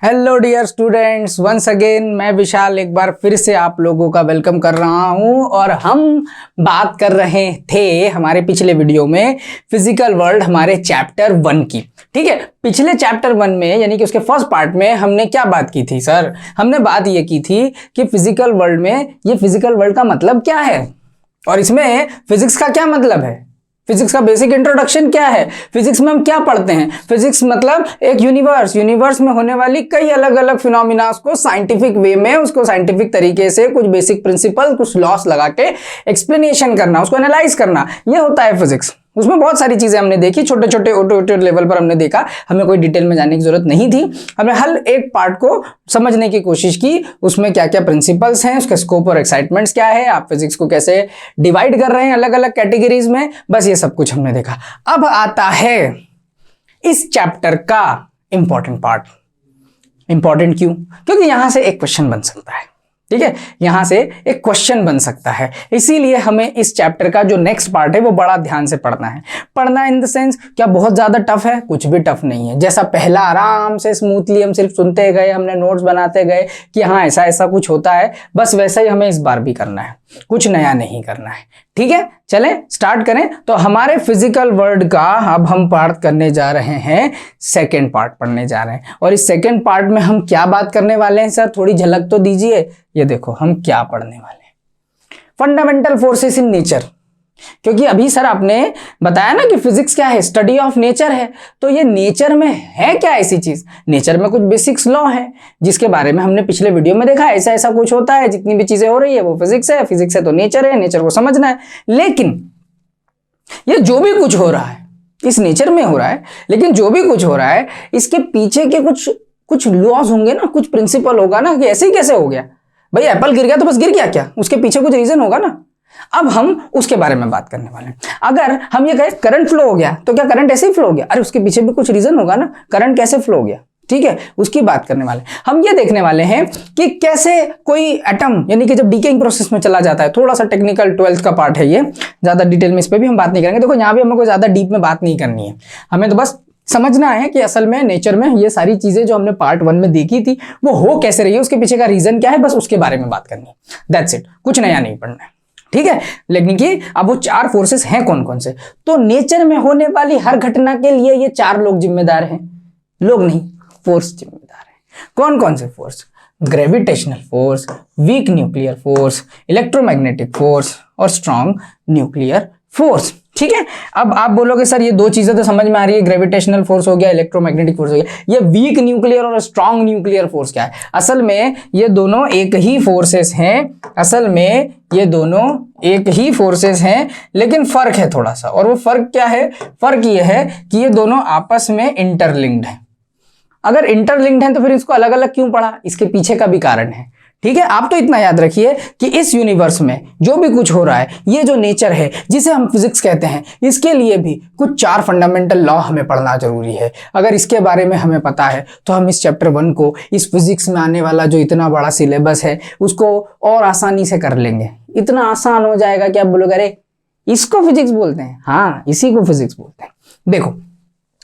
Hello dear students, once again मैं विशाल एक बार फिर से आप लोगों का वेलकम कर रहा हूं। और हम बात कर रहे थे हमारे पिछले वीडियो में फिजिकल वर्ल्ड हमारे चैप्टर 1 की। ठीक है, पिछले चैप्टर 1 में यानी कि उसके फर्स्ट पार्ट में हमने क्या बात की थी सर? हमने बात ये की थी कि फिजिकल वर्ल्ड में ये फिजिकल वर्ल्ड का मतलब क्या है और इसमें फिजिक्स का क्या मतलब है, फिजिक्स का बेसिक इंट्रोडक्शन क्या है, फिजिक्स में हम क्या पढ़ते हैं। फिजिक्स मतलब एक यूनिवर्स में होने वाली कई अलग अलग फिनोमिनास को साइंटिफिक वे में, उसको साइंटिफिक तरीके से कुछ बेसिक प्रिंसिपल, कुछ लॉस लगा के एक्सप्लेनेशन करना, उसको एनालाइज करना, ये होता है फिजिक्स। उसमें बहुत सारी चीजें हमने देखी, छोटे छोटे लेवल पर हमने देखा, हमें कोई डिटेल में जाने की जरूरत नहीं थी। हमने हर एक पार्ट को समझने की कोशिश की, उसमें क्या क्या प्रिंसिपल्स हैं, उसके स्कोप और एक्साइटमेंट्स क्या है, आप फिजिक्स को कैसे डिवाइड कर रहे हैं अलग अलग कैटेगरीज में, बस ये सब कुछ हमने देखा। अब आता है इस चैप्टर का इंपॉर्टेंट पार्ट। इंपॉर्टेंट क्यों? क्योंकि यहां से एक क्वेश्चन बन सकता है। ठीक है, यहां से एक क्वेश्चन बन सकता है, इसीलिए हमें इस चैप्टर का जो नेक्स्ट पार्ट है वो बड़ा ध्यान से पढ़ना है। पढ़ना इन द सेंस, क्या बहुत ज्यादा टफ है? कुछ भी टफ नहीं है। जैसा पहला आराम से स्मूथली हम सिर्फ सुनते गए, हमने नोट्स बनाते गए कि हाँ ऐसा ऐसा कुछ होता है, बस वैसा ही हमें इस बार भी करना है, कुछ नया नहीं करना है। ठीक है, चलें स्टार्ट करें। तो हमारे फिजिकल वर्ल्ड का अब हम पार्ट करने जा रहे हैं, सेकेंड पार्ट पढ़ने जा रहे हैं। और इस सेकेंड पार्ट में हम क्या बात करने वाले हैं सर? थोड़ी झलक तो दीजिए। ये देखो हम क्या पढ़ने वाले हैं, फंडामेंटल फोर्सेस इन नेचर। क्योंकि अभी सर आपने बताया ना कि फिजिक्स क्या है, स्टडी ऑफ नेचर है। तो ये नेचर में है क्या ऐसी चीज? नेचर में कुछ बेसिक्स लॉ है जिसके बारे में हमने पिछले वीडियो में देखा, ऐसा ऐसा कुछ होता है, जितनी भी चीजें हो रही है वो फिजिक्स है, फिजिक्स है तो नेचर है, नेचर को समझना है। लेकिन ये जो भी कुछ हो रहा है इस नेचर में हो रहा है, लेकिन जो भी कुछ हो रहा है इसके पीछे के कुछ लॉज होंगे ना, कुछ प्रिंसिपल होगा ना कि ऐसे ही कैसे हो गया भाई, एप्पल गिर गया तो बस गिर गया क्या? उसके पीछे कुछ रीजन होगा ना। अब हम उसके बारे में बात करने वाले हैं। अगर हम ये कहें करंट फ्लो हो गया तो क्या करंट ऐसे ही फ्लो हो गया? अरे उसके पीछे भी कुछ रीजन होगा ना, करंट कैसे फ्लो हो गया। ठीक है, उसकी बात करने वाले हम ये देखने वाले हैं कि कैसे कोई एटम यानी कि जब डीकेइंग प्रोसेस में चला जाता है, थोड़ा सा टेक्निकल 12th का पार्ट है ये, ज्यादा डिटेल में इस पर भी हम बात नहीं करेंगे। देखो यहाँ भी हमें कोई ज्यादा डीप में बात नहीं करनी है, हमें तो बस समझना है कि असल में नेचर में ये सारी चीजें जो हमने पार्ट 1 में देखी थी वो हो कैसे रही है, उसके पीछे का रीजन क्या है, बस उसके बारे में बात करनी है। दैट्स इट, कुछ नया नहीं पढ़ना है। ठीक है, लेकिन कि अब वो 4 फोर्सेस हैं कौन कौन से? तो नेचर में होने वाली हर घटना के लिए ये 4 लोग जिम्मेदार हैं। लोग नहीं, फोर्स जिम्मेदार है। कौन कौन से force? Gravitational force, week nuclear force, electromagnetic force और स्ट्रॉन्ग न्यूक्लियर फोर्स। ठीक है, अब आप बोलोगे सर ये 2 चीजें तो समझ में आ रही है, ग्रेविटेशनल फोर्स हो गया, इलेक्ट्रोमैग्नेटिक फोर्स हो गया, ये वीक न्यूक्लियर और स्ट्रॉन्ग न्यूक्लियर फोर्स क्या है? असल में ये दोनों एक ही फोर्सेस हैं, असल में ये दोनों एक ही फोर्सेस हैं, लेकिन फर्क है थोड़ा सा। और वो फर्क क्या है? फर्क ये है कि ये दोनों आपस में इंटरलिंक्ड हैं। अगर इंटरलिंक्ड है तो फिर इसको अलग अलग क्यों पढ़ा? इसके पीछे का भी कारण है। ठीक है, आप तो इतना याद रखिए कि इस यूनिवर्स में जो भी कुछ हो रहा है, ये जो नेचर है जिसे हम फिजिक्स कहते हैं, इसके लिए भी कुछ 4 फंडामेंटल लॉ हमें पढ़ना जरूरी है। अगर इसके बारे में हमें पता है तो हम इस चैप्टर 1 को, इस फिजिक्स में आने वाला जो इतना बड़ा सिलेबस है उसको और आसानी से कर लेंगे। इतना आसान हो जाएगा कि आप बोलोगे अरे इसको फिजिक्स बोलते हैं। हाँ, इसी को फिजिक्स बोलते हैं। देखो,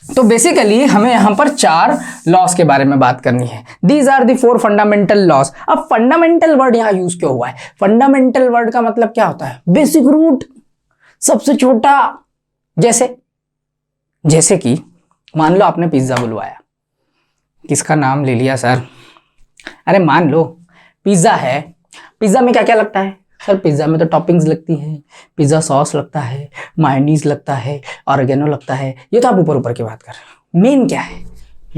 तो बेसिकली हमें यहां पर 4 लॉस के बारे में बात करनी है। These are the 4 fundamental laws. अब फंडामेंटल वर्ड यहां यूज क्यों हुआ है? फंडामेंटल वर्ड का मतलब क्या होता है? बेसिक रूट, सबसे छोटा। जैसे कि मान लो आपने पिज्जा बुलवाया, किसका नाम ले लिया सर? अरे मान लो पिज्जा है, पिज्जा में क्या क्या लगता है सर? पिज्जा में तो टॉपिंग्स लगती है, पिज्जा सॉस लगता है, मायोनीज लगता है, ऑरिगेनो लगता है। ये तो आप ऊपर ऊपर की बात कर रहे हो। मेन क्या है?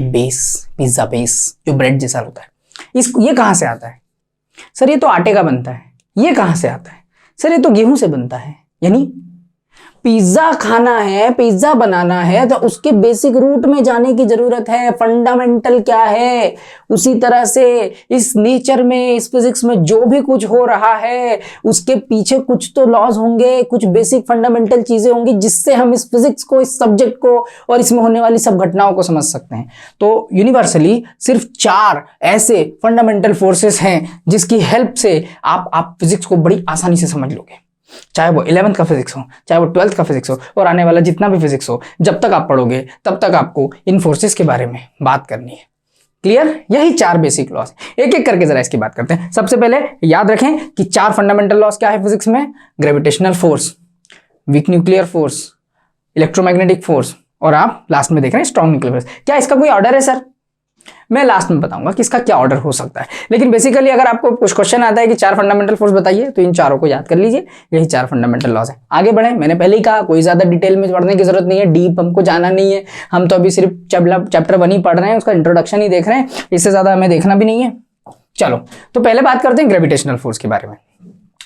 बेस, पिज्जा बेस जो ब्रेड जैसा होता है। ये कहाँ से आता है सर? ये तो आटे का बनता है। ये कहाँ से आता है सर? ये तो गेहूं से बनता है। यानी पिज्जा खाना है, पिज्जा बनाना है तो उसके बेसिक रूट में जाने की जरूरत है। फंडामेंटल क्या है? उसी तरह से इस नेचर में, इस फिजिक्स में जो भी कुछ हो रहा है उसके पीछे कुछ तो लॉज होंगे, कुछ बेसिक फंडामेंटल चीजें होंगी जिससे हम इस फिजिक्स को, इस सब्जेक्ट को और इसमें होने वाली सब घटनाओं को समझ सकते हैं। तो यूनिवर्सली सिर्फ 4 ऐसे फंडामेंटल फोर्सेस हैं जिसकी हेल्प से आप फिजिक्स को बड़ी आसानी से समझ लोगे। चाहे वो 11th का फिजिक्स हो, चाहे वो 12th का फिजिक्स हो, और आने वाला जितना भी फिजिक्स हो, जब तक आप पढ़ोगे तब तक आपको इन फोर्सेस के बारे में बात करनी है। क्लियर? यही 4 बेसिक लॉस। एक एक करके जरा इसकी बात करते हैं। सबसे पहले याद रखें कि 4 फंडामेंटल लॉस क्या है फिजिक्स में? Gravitational force, week nuclear force, electromagnetic force, और आप लास्ट में देख रहे हैं स्ट्रॉन्ग न्यूक्लियर फोर्स। क्या इसका कोई ऑर्डर है सर? मैं लास्ट में बताऊंगा कि इसका क्या ऑर्डर हो सकता है। लेकिन बेसिकली अगर आपको कुछ क्वेश्चन आता है कि 4 फंडामेंटल फोर्स बताइए, तो इन चारों को याद कर लीजिए, यही 4 फंडामेंटल लॉस है। आगे बढ़े, मैंने पहले ही कहा कोई ज्यादा डिटेल में पढ़ने की जरूरत नहीं है, डीप हमको जाना नहीं है। हम तो अभी सिर्फ चैप्टर 1 ही पढ़ रहे हैं, उसका इंट्रोडक्शन ही देख रहे हैं, इससे ज्यादा हमें देखना भी नहीं है। चलो तो पहले बात करते हैं ग्रेविटेशनल फोर्स के बारे में।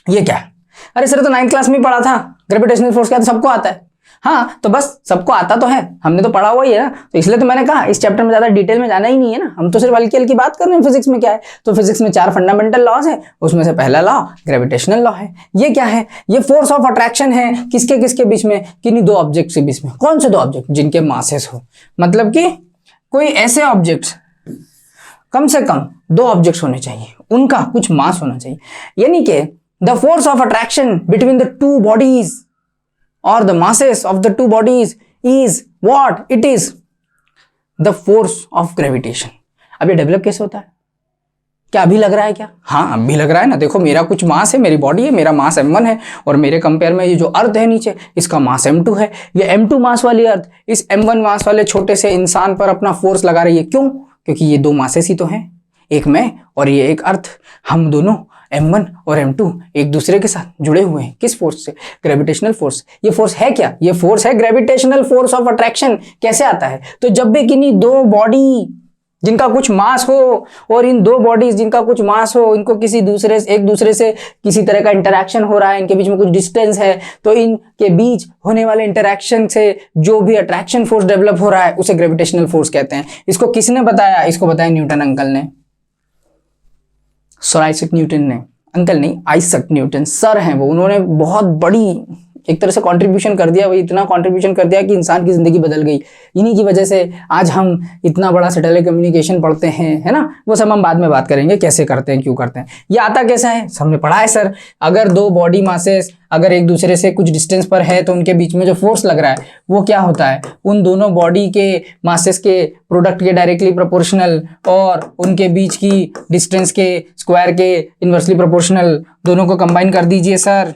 ये क्या है? अरे सर तो 9th क्लास में ही पढ़ा था, ग्रेविटेशनल फोर्स क्या? तो सबको आता है। हाँ तो बस सबको आता तो है, हमने तो पढ़ा हुआ ही है ना, तो इसलिए तो मैंने कहा इस चैप्टर में ज्यादा डिटेल में जाना ही नहीं है ना, हम तो सिर्फ हल्की हल्की बात कर रहे हैं फिजिक्स में क्या है। तो फिजिक्स में 4 फंडामेंटल लॉज है, उसमें से पहला लॉ ग्रेविटेशनल लॉ है। ये क्या है? ये फोर्स ऑफ अट्रैक्शन है। किसके किसके बीच में? किन्हीं 2 ऑब्जेक्ट के बीच में। कौन से 2 ऑब्जेक्ट? जिनके मासेस हो, मतलब कि कोई ऐसे ऑब्जेक्ट्स, कम से कम 2 ऑब्जेक्ट्स होने चाहिए, उनका कुछ मास होना चाहिए। यानी कि the force of attraction between the 2 bodies or the masses of the 2 bodies is what? It is the force of gravitation. अब ये डेवलप कैसे होता है? क्या अभी लग रहा है क्या? हाँ अभी लग रहा है ना। देखो मेरा कुछ मास है, मेरी बॉडी है, मेरा मास m1 है, और मेरे कंपेयर में ये जो अर्थ है नीचे, इसका मास m2 है। ये m2 मास वाली अर्थ इस m1 मास वाले छोटे से इंसान पर अपना फोर्स लगा रही है। क्यों? क्योंकि ये 2 मासेस ही तो हैं, एक मैं और ये एक अर्थ। हम दोनों m1 और m2 एक दूसरे के साथ जुड़े हुए हैं। किस फोर्स से? Gravitational force. ये फोर्स है क्या? ये फोर्स है ग्रेविटेशनल फोर्स ऑफ अट्रैक्शन। कैसे आता है? तो जब भी किन्हीं 2 बॉडी जिनका कुछ मास हो, और इन 2 बॉडीज जिनका कुछ मास हो, इनको एक दूसरे से किसी तरह का इंटरैक्शन हो रहा है, इनके बीच में कुछ डिस्टेंस है, तो इनके बीच होने वाले इंटरैक्शन से जो भी अट्रैक्शन फोर्स डेवलप हो रहा है उसे ग्रेविटेशनल फोर्स कहते हैं। इसको किसने बताया? इसको बताया न्यूटन अंकल ने, सर आइजैक न्यूटन ने। अंकल नहीं, आइजैक न्यूटन सर हैं वो। उन्होंने बहुत बड़ी एक तरह से कंट्रीब्यूशन कर दिया, वही इतना कंट्रीब्यूशन कर दिया कि इंसान की जिंदगी बदल गई। इन्हीं की वजह से आज हम इतना बड़ा से टेलीकम्युनिकेशन पढ़ते हैं, है ना। वो सब हम बाद में बात करेंगे कैसे करते हैं, क्यों करते हैं। ये आता कैसा है? हमने पढ़ा है सर, अगर 2 बॉडी मासेस अगर एक दूसरे से कुछ डिस्टेंस पर है तो उनके बीच में जो फोर्स लग रहा है वो क्या होता है? उन दोनों बॉडी के मासेस के प्रोडक्ट के डायरेक्टली प्रोपोर्शनल, और उनके बीच की डिस्टेंस के स्क्वायर के इनवर्सली प्रोपोर्शनल। दोनों को कंबाइन कर दीजिए सर,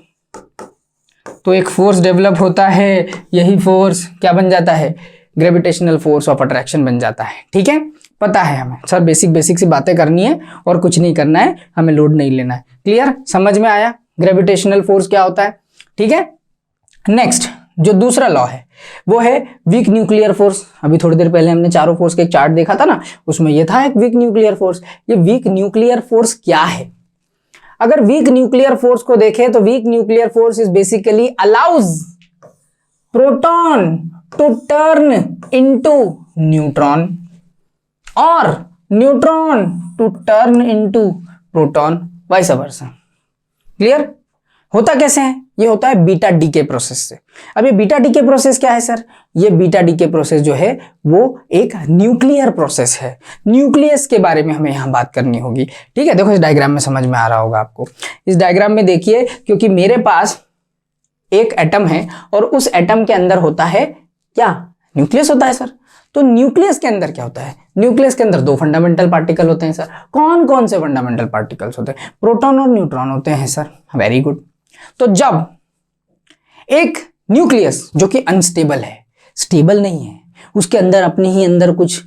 तो एक फोर्स डेवलप होता है। यही फोर्स क्या बन जाता है? ग्रेविटेशनल फोर्स ऑफ अट्रैक्शन बन जाता है। ठीक है, पता है हमें सर, बेसिक सी बातें करनी है और कुछ नहीं करना है, हमें लोड नहीं लेना है। क्लियर? समझ में आया ग्रेविटेशनल फोर्स क्या होता है? ठीक है। नेक्स्ट जो दूसरा लॉ है वो है वीक न्यूक्लियर फोर्स। अभी थोड़ी देर पहले हमने चारों फोर्स का एक चार्ट देखा था ना, उसमें ये था एक वीक न्यूक्लियर फोर्स। ये वीक न्यूक्लियर फोर्स क्या है? अगर वीक न्यूक्लियर फोर्स को देखें तो weak nuclear force is basically allows proton to turn into neutron और neutron to turn into proton, vice versa. Clear? होता कैसे है? ये होता है बीटा डीके प्रोसेस से। अब ये बीटा डीके प्रोसेस क्या है सर? ये बीटा डीके प्रोसेस जो है वो एक न्यूक्लियर प्रोसेस है। न्यूक्लियस के बारे में हमें यहाँ बात करनी होगी। ठीक है, देखो इस डायग्राम में समझ में आ रहा होगा आपको। इस डायग्राम में देखिए, क्योंकि मेरे पास एक एटम है और उस एटम के अंदर होता है क्या? न्यूक्लियस होता है सर। तो न्यूक्लियस के अंदर क्या होता है? न्यूक्लियस के अंदर 2 फंडामेंटल पार्टिकल होते हैं सर। कौन कौन से फंडामेंटल पार्टिकल्स होते हैं? प्रोटॉन और न्यूट्रॉन होते हैं सर। Very good. तो जब एक न्यूक्लियस जो कि अनस्टेबल है, स्टेबल नहीं है, उसके अंदर अपने ही अंदर कुछ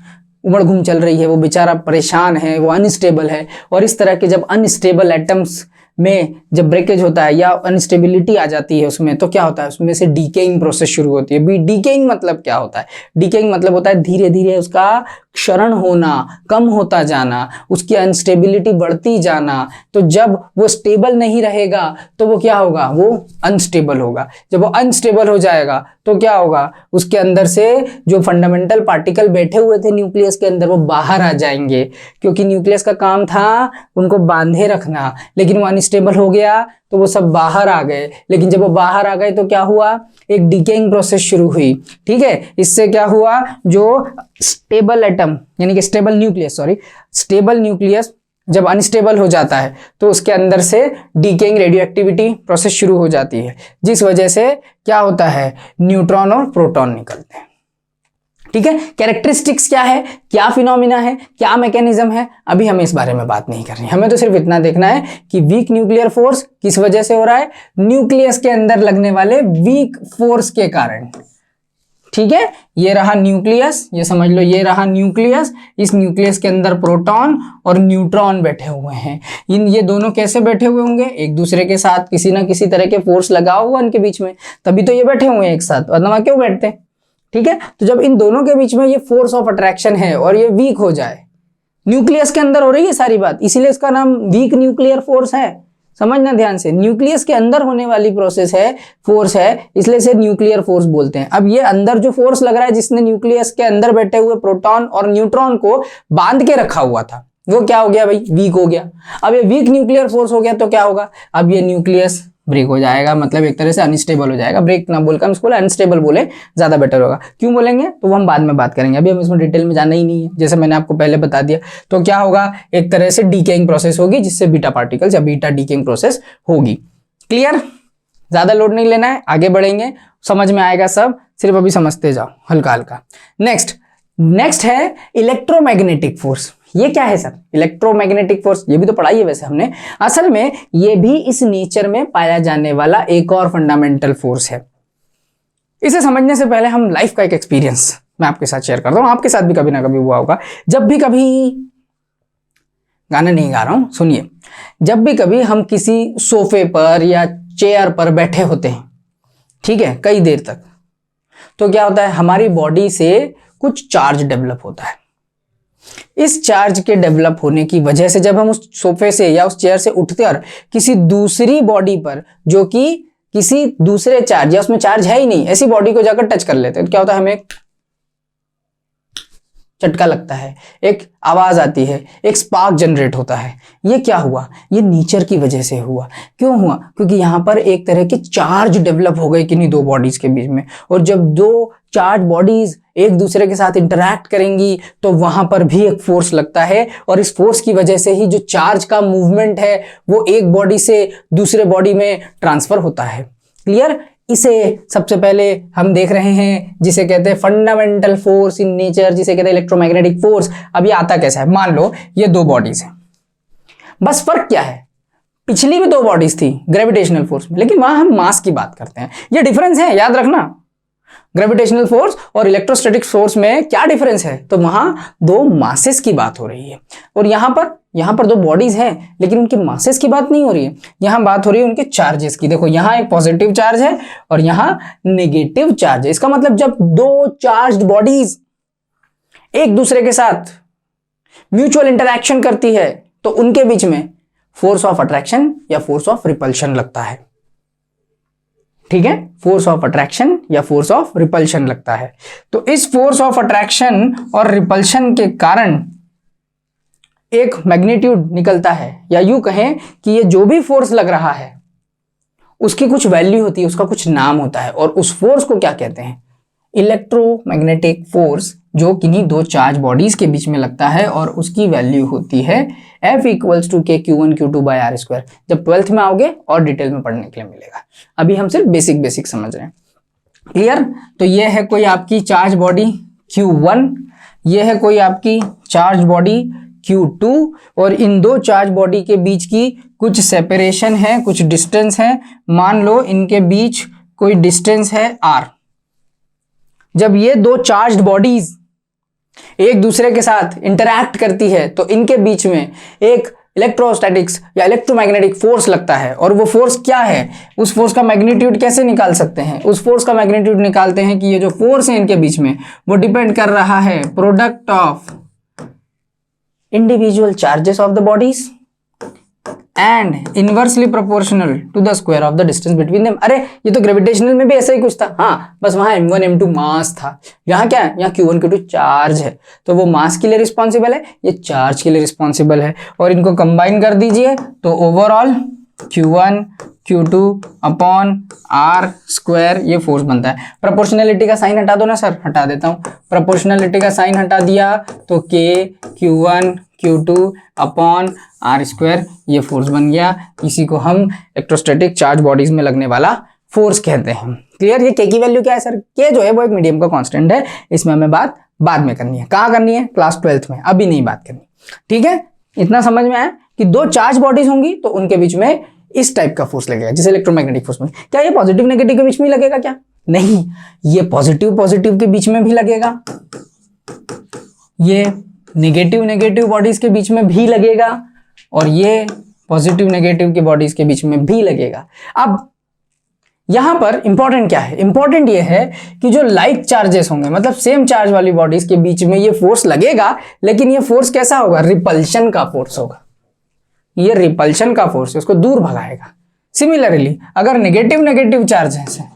उमड़ घूम चल रही है, वो बेचारा परेशान है, वो अनस्टेबल है, और इस तरह के जब अनस्टेबल एटम्स में जब ब्रेकेज होता है या अनस्टेबिलिटी आ जाती है उसमें, तो क्या होता है? उसमें से डीकेइंग प्रोसेस शुरू होती है। डीकेइंग मतलब क्या होता है? डीकेइंग मतलब होता है धीरे धीरे उसका क्षरण होना, कम होता जाना, उसकी अनस्टेबिलिटी बढ़ती जाना। तो जब वो स्टेबल नहीं रहेगा तो वो क्या होगा? वो अनस्टेबल होगा। जब वो अनस्टेबल हो जाएगा तो क्या होगा? उसके अंदर से जो फंडामेंटल पार्टिकल बैठे हुए थे न्यूक्लियस के अंदर वो बाहर आ जाएंगे, क्योंकि न्यूक्लियस का काम था उनको बांधे रखना, लेकिन वो अनस्टेबल हो गया तो वो सब बाहर आ गए। लेकिन जब वो बाहर आ गए तो क्या हुआ? एक डीकेइंग प्रोसेस शुरू हुई। ठीक है, इससे क्या हुआ? जो स्टेबल एटम यानी कि स्टेबल न्यूक्लियस जब अनस्टेबल हो जाता है तो उसके अंदर से डीकेइंग रेडियो एक्टिविटी प्रोसेस शुरू हो जाती है, जिस वजह से क्या होता है? न्यूट्रॉन और प्रोटॉन निकलते हैं। ठीक है, कैरेक्टरिस्टिक्स क्या है, क्या फिनोमिना है, क्या मैकेनिज्म है, अभी हमें इस बारे में बात नहीं करनी। हमें तो सिर्फ इतना देखना है कि वीक न्यूक्लियर फोर्स किस वजह से हो रहा है, न्यूक्लियस के अंदर लगने वाले वीक फोर्स के कारण। ठीक है, ये रहा न्यूक्लियस, ये समझ लो ये रहा न्यूक्लियस, इस न्यूक्लियस के अंदर प्रोटॉन और न्यूट्रॉन बैठे हुए हैं। ये दोनों कैसे बैठे हुए होंगे, एक दूसरे के साथ किसी ना किसी तरह के फोर्स लगा हुआ इनके बीच में, तभी तो ये बैठे हुए हैं एक साथ, वरना क्यों बैठते हैं। ठीक है, तो जब इन दोनों के बीच में ये फोर्स ऑफ अट्रैक्शन है और ये वीक हो जाए, न्यूक्लियस के अंदर हो रही है सारी बात, इसीलिए इसका नाम वीक न्यूक्लियर फोर्स है। समझना ध्यान से, न्यूक्लियस के अंदर होने वाली प्रोसेस है, फोर्स है, इसलिए इसे न्यूक्लियर फोर्स बोलते हैं। अब ये अंदर जो फोर्स लग रहा है, जिसने न्यूक्लियस के अंदर बैठे हुए प्रोटॉन और न्यूट्रॉन को बांध के रखा हुआ था, वो क्या हो गया भाई, वीक हो गया। अब ये वीक न्यूक्लियर फोर्स हो गया तो क्या होगा, अब ये न्यूक्लियस ब्रेक हो जाएगा, मतलब एक तरह से अनस्टेबल हो जाएगा। ब्रेक ना बोलकर हम इसको अनस्टेबल बोले ज्यादा बेटर होगा। क्यों बोलेंगे तो वो हम बाद में बात करेंगे, अभी हम इसमें डिटेल में जाना ही नहीं है, जैसे मैंने आपको पहले बता दिया। तो क्या होगा, एक तरह से डीकेइंग प्रोसेस होगी, जिससे बीटा पार्टिकल्स या बीटा डीकेइंग प्रोसेस होगी। क्लियर, ज्यादा लोड नहीं लेना है, आगे बढ़ेंगे, समझ में आएगा सब, सिर्फ अभी समझते जाओ हल्का हल्का। नेक्स्ट है इलेक्ट्रोमैग्नेटिक फोर्स। ये क्या है सर, इलेक्ट्रोमैग्नेटिक फोर्स, ये भी तो पढ़ाई है वैसे हमने। असल में ये भी इस नेचर में पाया जाने वाला एक और फंडामेंटल फोर्स है। इसे समझने से पहले हम लाइफ का एक एक्सपीरियंस मैं आपके साथ शेयर करता हूं, आपके साथ भी कभी ना कभी हुआ होगा। जब भी कभी, गाना नहीं गा रहा हूं, सुनिए, जब भी कभी हम किसी सोफे पर या चेयर पर बैठे होते हैं, ठीक है, कई देर तक, तो क्या होता है, हमारी बॉडी से कुछ चार्ज डेवलप होता है। इस चार्ज के डेवलप होने की वजह से जब हम उस सोफे से या उस चेयर से उठते और किसी दूसरी बॉडी पर, जो कि किसी दूसरे चार्ज या उसमें चार्ज है ही नहीं, ऐसी बॉडी को जाकर टच कर लेते हैं, तो क्या होता है, हमें झटका लगता है, एक आवाज आती है, एक स्पार्क जनरेट होता है। ये क्या हुआ, ये नेचर की वजह से हुआ। क्यों हुआ, क्योंकि यहां पर एक तरह के चार्ज डेवलप हो गए किन्हीं दो बॉडीज के बीच में, और जब दो चार्ज बॉडीज एक दूसरे के साथ इंटरैक्ट करेंगी तो वहां पर भी एक फोर्स लगता है, और इस फोर्स की वजह से ही जो चार्ज का मूवमेंट है वो एक बॉडी से दूसरे बॉडी में ट्रांसफर होता है। क्लियर, इसे सबसे पहले हम देख रहे हैं जिसे कहते हैं फंडामेंटल फोर्स इन नेचर, जिसे कहते हैं इलेक्ट्रोमैग्नेटिक फोर्स। अब ये आता कैसा है, मान लो ये दो बॉडीज हैं, बस फर्क क्या है, पिछली भी दो बॉडीज थी ग्रेविटेशनल फोर्स में, लेकिन वहां हम मास की बात करते हैं। ये डिफरेंस है, याद रखना, ग्रेविटेशनल फोर्स और इलेक्ट्रोस्टैटिक फोर्स में क्या डिफरेंस है, तो वहां दो मासेस की बात हो रही है, और यहां पर दो बॉडीज हैं, लेकिन उनकी मासेस की बात नहीं हो रही है, यहां बात हो रही है उनके चार्जेस की। देखो यहां एक पॉजिटिव चार्ज है और यहां नेगेटिव चार्ज है। इसका मतलब जब दो चार्ज्ड बॉडीज एक दूसरे के साथ म्यूचुअल इंटरैक्शन करती है तो उनके बीच में फोर्स ऑफ अट्रैक्शन या फोर्स ऑफ रिपल्शन लगता है। ठीक है, फोर्स ऑफ अट्रैक्शन या फोर्स ऑफ रिपल्शन लगता है। तो इस फोर्स ऑफ अट्रैक्शन और रिपल्शन के कारण एक मैग्नीट्यूड निकलता है, या यूं कहें कि ये जो भी फोर्स लग रहा है उसकी कुछ वैल्यू होती है, उसका कुछ नाम होता है, और उस फोर्स को क्या कहते हैं, इलेक्ट्रोमैग्नेटिक फोर्स, जो किन्हीं दो चार्ज बॉडीज के बीच में लगता है, और उसकी वैल्यू होती है F = K Q1Q2/r²। जब 12th में आओगे और डिटेल में पढ़ने के लिए मिलेगा, अभी हम सिर्फ बेसिक समझ रहे हैं। क्लियर, तो ये है कोई आपकी चार्ज बॉडी Q1, ये है कोई आपकी चार्ज बॉडी Q2, और इन दो चार्ज बॉडी के बीच की कुछ सेपरेशन है, कुछ डिस्टेंस है। मान लो इनके बीच कोई डिस्टेंस है R। जब ये दो चार्ज्ड बॉडीज एक दूसरे के साथ इंटरैक्ट करती है तो इनके बीच में एक इलेक्ट्रोस्टैटिक्स या इलेक्ट्रोमैग्नेटिक फोर्स लगता है, और वो फोर्स क्या है, उस फोर्स का मैग्नीट्यूड कैसे निकाल सकते हैं, उस फोर्स का मैग्नीट्यूड निकालते हैं कि ये जो फोर्स है इनके बीच में वो डिपेंड कर रहा है product of individual charges of the bodies and inversely proportional to the square of the distance between them. अरे ये तो ग्रेविटेशनल में भी ऐसा ही कुछ था, हाँ, बस वहां m1 m2 मास था, यहाँ क्या है, यहाँ Q1 Q2 चार्ज है, तो वो मास के लिए रिस्पॉन्सिबल है, ये चार्ज के लिए रिस्पॉन्सिबल है, और इनको कंबाइन कर दीजिए तो ओवरऑल Q1 Q2/r² ये फोर्स बनता है। प्रोपोर्शनलिटी का साइन हटा दो ना सर, हटा देता हूं, प्रोपोर्शनलिटी का साइन हटा दिया तो K Q1 Q2/r² ये फोर्स बन गया। इसी को हम इलेक्ट्रोस्टैटिक चार्ज बॉडीज में लगने वाला फोर्स कहते हैं। क्लियर, ये K की वैल्यू क्या है सर, K जो है वो एक मीडियम का कांस्टेंट है, इसमें हमें बात बाद में करनी है। कहाँ करनी है? क्लास 12th में, अभी नहीं बात करनी। ठीक है, इतना समझ में आया कि दो चार्ज बॉडीज होंगी तो उनके बीच में इस टाइप का फोर्स लगेगा, जैसे इलेक्ट्रोमैग्नेटिक फोर्स में। क्या ये पॉजिटिव नेगेटिव के बीच में ही लगेगा क्या? नहीं, ये पॉजिटिव पॉजिटिव के बीच में भी लगेगा, ये नेगेटिव नेगेटिव बॉडीज के बीच में भी लगेगा, और ये पॉजिटिव नेगेटिव के बॉडीज के बीच में भी लगेगा। अब यहां पर इंपॉर्टेंट क्या है? इंपॉर्टेंट ये है कि जो लाइक चार्जेस होंगे, मतलब सेम चार्ज वाली बॉडीज के बीच में ये फोर्स लगेगा, लेकिन ये फोर्स कैसा होगा? रिपल्शन का फोर्स होगा। ये रिपल्शन का फोर्स है, उसको दूर भगाएगा। सिमिलरली अगर नेगेटिव नेगेटिव चार्जेस हैं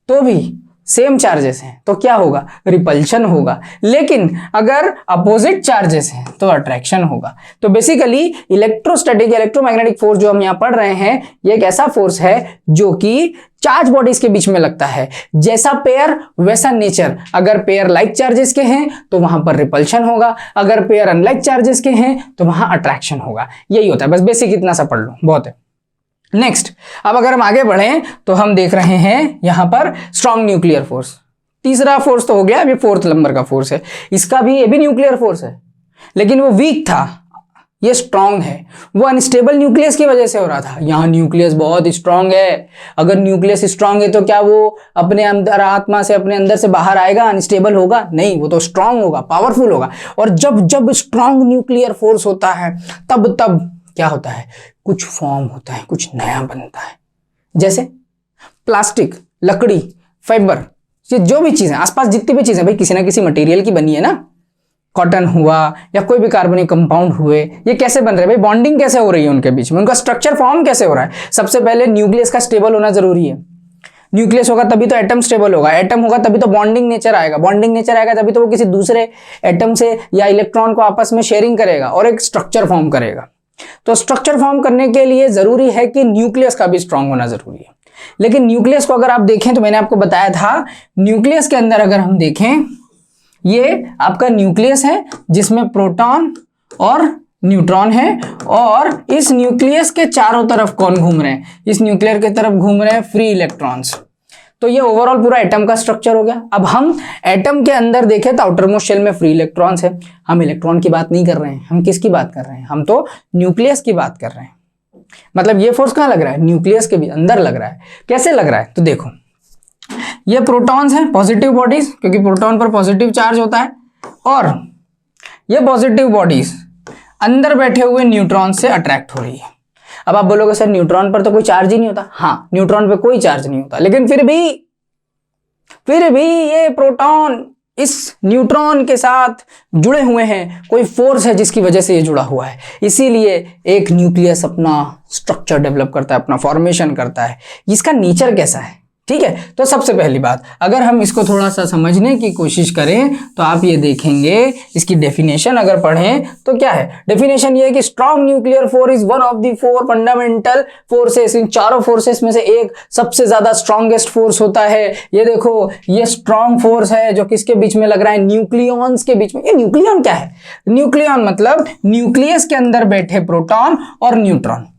तो भी सेम चार्जेस हैं तो क्या होगा? रिपल्शन होगा। लेकिन अगर अपोजिट चार्जेस हैं तो अट्रैक्शन होगा। तो बेसिकली इलेक्ट्रोस्टैटिक इलेक्ट्रोमैग्नेटिक फोर्स जो हम यहां पढ़ रहे हैं, ये एक ऐसा फोर्स है जो कि चार्ज बॉडीज के बीच में लगता है। जैसा पेयर वैसा नेचर। अगर पेयर लाइक चार्जेस के हैं तो वहां पर रिपल्शन होगा, अगर पेयर अनलाइक चार्जेस के हैं तो वहां अट्रैक्शन होगा। यही होता है, बस बेसिक इतना सा पढ़ लो, बहुत है। नेक्स्ट, अब अगर हम आगे बढ़ें तो हम देख रहे हैं यहां पर स्ट्रॉन्ग न्यूक्लियर फोर्स। तीसरा फोर्स तो हो गया, अभी फोर्थ नंबर का फोर्स है। इसका भी, ये भी न्यूक्लियर फोर्स है, लेकिन वो वीक था, ये स्ट्रांग है। वो अनस्टेबल न्यूक्लियस की वजह से हो रहा था, यहां न्यूक्लियस बहुत स्ट्रांग है। अगर न्यूक्लियस स्ट्रांग है तो क्या वो अपने अंदर आत्मा से, अपने अंदर से बाहर आएगा, अनस्टेबल होगा? नहीं, वो तो स्ट्रांग होगा, पावरफुल होगा। और जब जब स्ट्रांग न्यूक्लियर फोर्स होता है तब तब क्या होता है? कुछ फॉर्म होता है, कुछ नया बनता है। जैसे प्लास्टिक, लकड़ी, फाइबर, ये जो भी चीजें आसपास जितनी भी चीजें भाई किसी ना किसी मटेरियल की बनी है ना। कॉटन हुआ या कोई भी कार्बनिक कंपाउंड हुए, ये कैसे बन रहे हैं भाई? बॉन्डिंग कैसे हो रही है उनके बीच में, उनका स्ट्रक्चर फॉर्म कैसे हो रहा है? सबसे पहले न्यूक्लियस का स्टेबल होना जरूरी है। न्यूक्लियस होगा तभी तो एटम स्टेबल होगा, एटम होगा तभी तो बॉन्डिंग नेचर आएगा, बॉन्डिंग नेचर आएगा तभी तो वो किसी दूसरे एटम से या इलेक्ट्रॉन को आपस में शेयरिंग करेगा और एक स्ट्रक्चर फॉर्म करेगा। तो स्ट्रक्चर फॉर्म करने के लिए जरूरी है कि न्यूक्लियस का भी स्ट्रांग होना जरूरी है। लेकिन न्यूक्लियस को अगर आप देखें तो मैंने आपको बताया था, न्यूक्लियस के अंदर अगर हम देखें, ये आपका न्यूक्लियस है जिसमें प्रोटॉन और न्यूट्रॉन है, और इस न्यूक्लियस के चारों तरफ कौन घूम रहे हैं? इस न्यूक्लियर के तरफ घूम रहे हैं फ्री इलेक्ट्रॉन्स। तो ये ओवरऑल पूरा एटम का स्ट्रक्चर हो गया। अब हम एटम के अंदर देखें तो आउटर मोस्ट शेल में फ्री इलेक्ट्रॉन्स है। हम इलेक्ट्रॉन की बात नहीं कर रहे हैं, हम किसकी बात कर रहे हैं? हम तो न्यूक्लियस की बात कर रहे हैं। मतलब ये फोर्स कहां लग रहा है? न्यूक्लियस के भी अंदर लग रहा है। कैसे लग रहा है? तो देखो, ये प्रोटॉन्स हैं, पॉजिटिव बॉडीज, क्योंकि प्रोटॉन पर पॉजिटिव चार्ज होता है, और ये पॉजिटिव बॉडीज अंदर बैठे हुए न्यूट्रॉन से अट्रैक्ट हो रही है। अब आप बोलोगे सर न्यूट्रॉन पर तो कोई चार्ज ही नहीं होता। हाँ, न्यूट्रॉन पे कोई चार्ज नहीं होता, लेकिन फिर भी ये प्रोटॉन इस न्यूट्रॉन के साथ जुड़े हुए हैं, कोई फोर्स है जिसकी वजह से ये जुड़ा हुआ है। इसीलिए एक न्यूक्लियस अपना स्ट्रक्चर डेवलप करता है, अपना फॉर्मेशन करता है। इसका नेचर कैसा है? ठीक है, तो सबसे पहली बात, अगर हम इसको थोड़ा सा समझने की कोशिश करें तो आप ये देखेंगे, इसकी डेफिनेशन अगर पढ़ें तो क्या है? डेफिनेशन ये है कि strong nuclear force is one of the four fundamental forces. इन चारों फोर्सेस में से एक सबसे ज्यादा स्ट्रॉन्गेस्ट फोर्स होता है। ये देखो, ये स्ट्रॉन्ग फोर्स है जो किसके बीच में लग रहा है? न्यूक्लियॉन्स के बीच में। ये न्यूक्लियॉन क्या है? न्यूक्लियॉन मतलब न्यूक्लियस के अंदर बैठे प्रोटॉन और न्यूट्रॉन।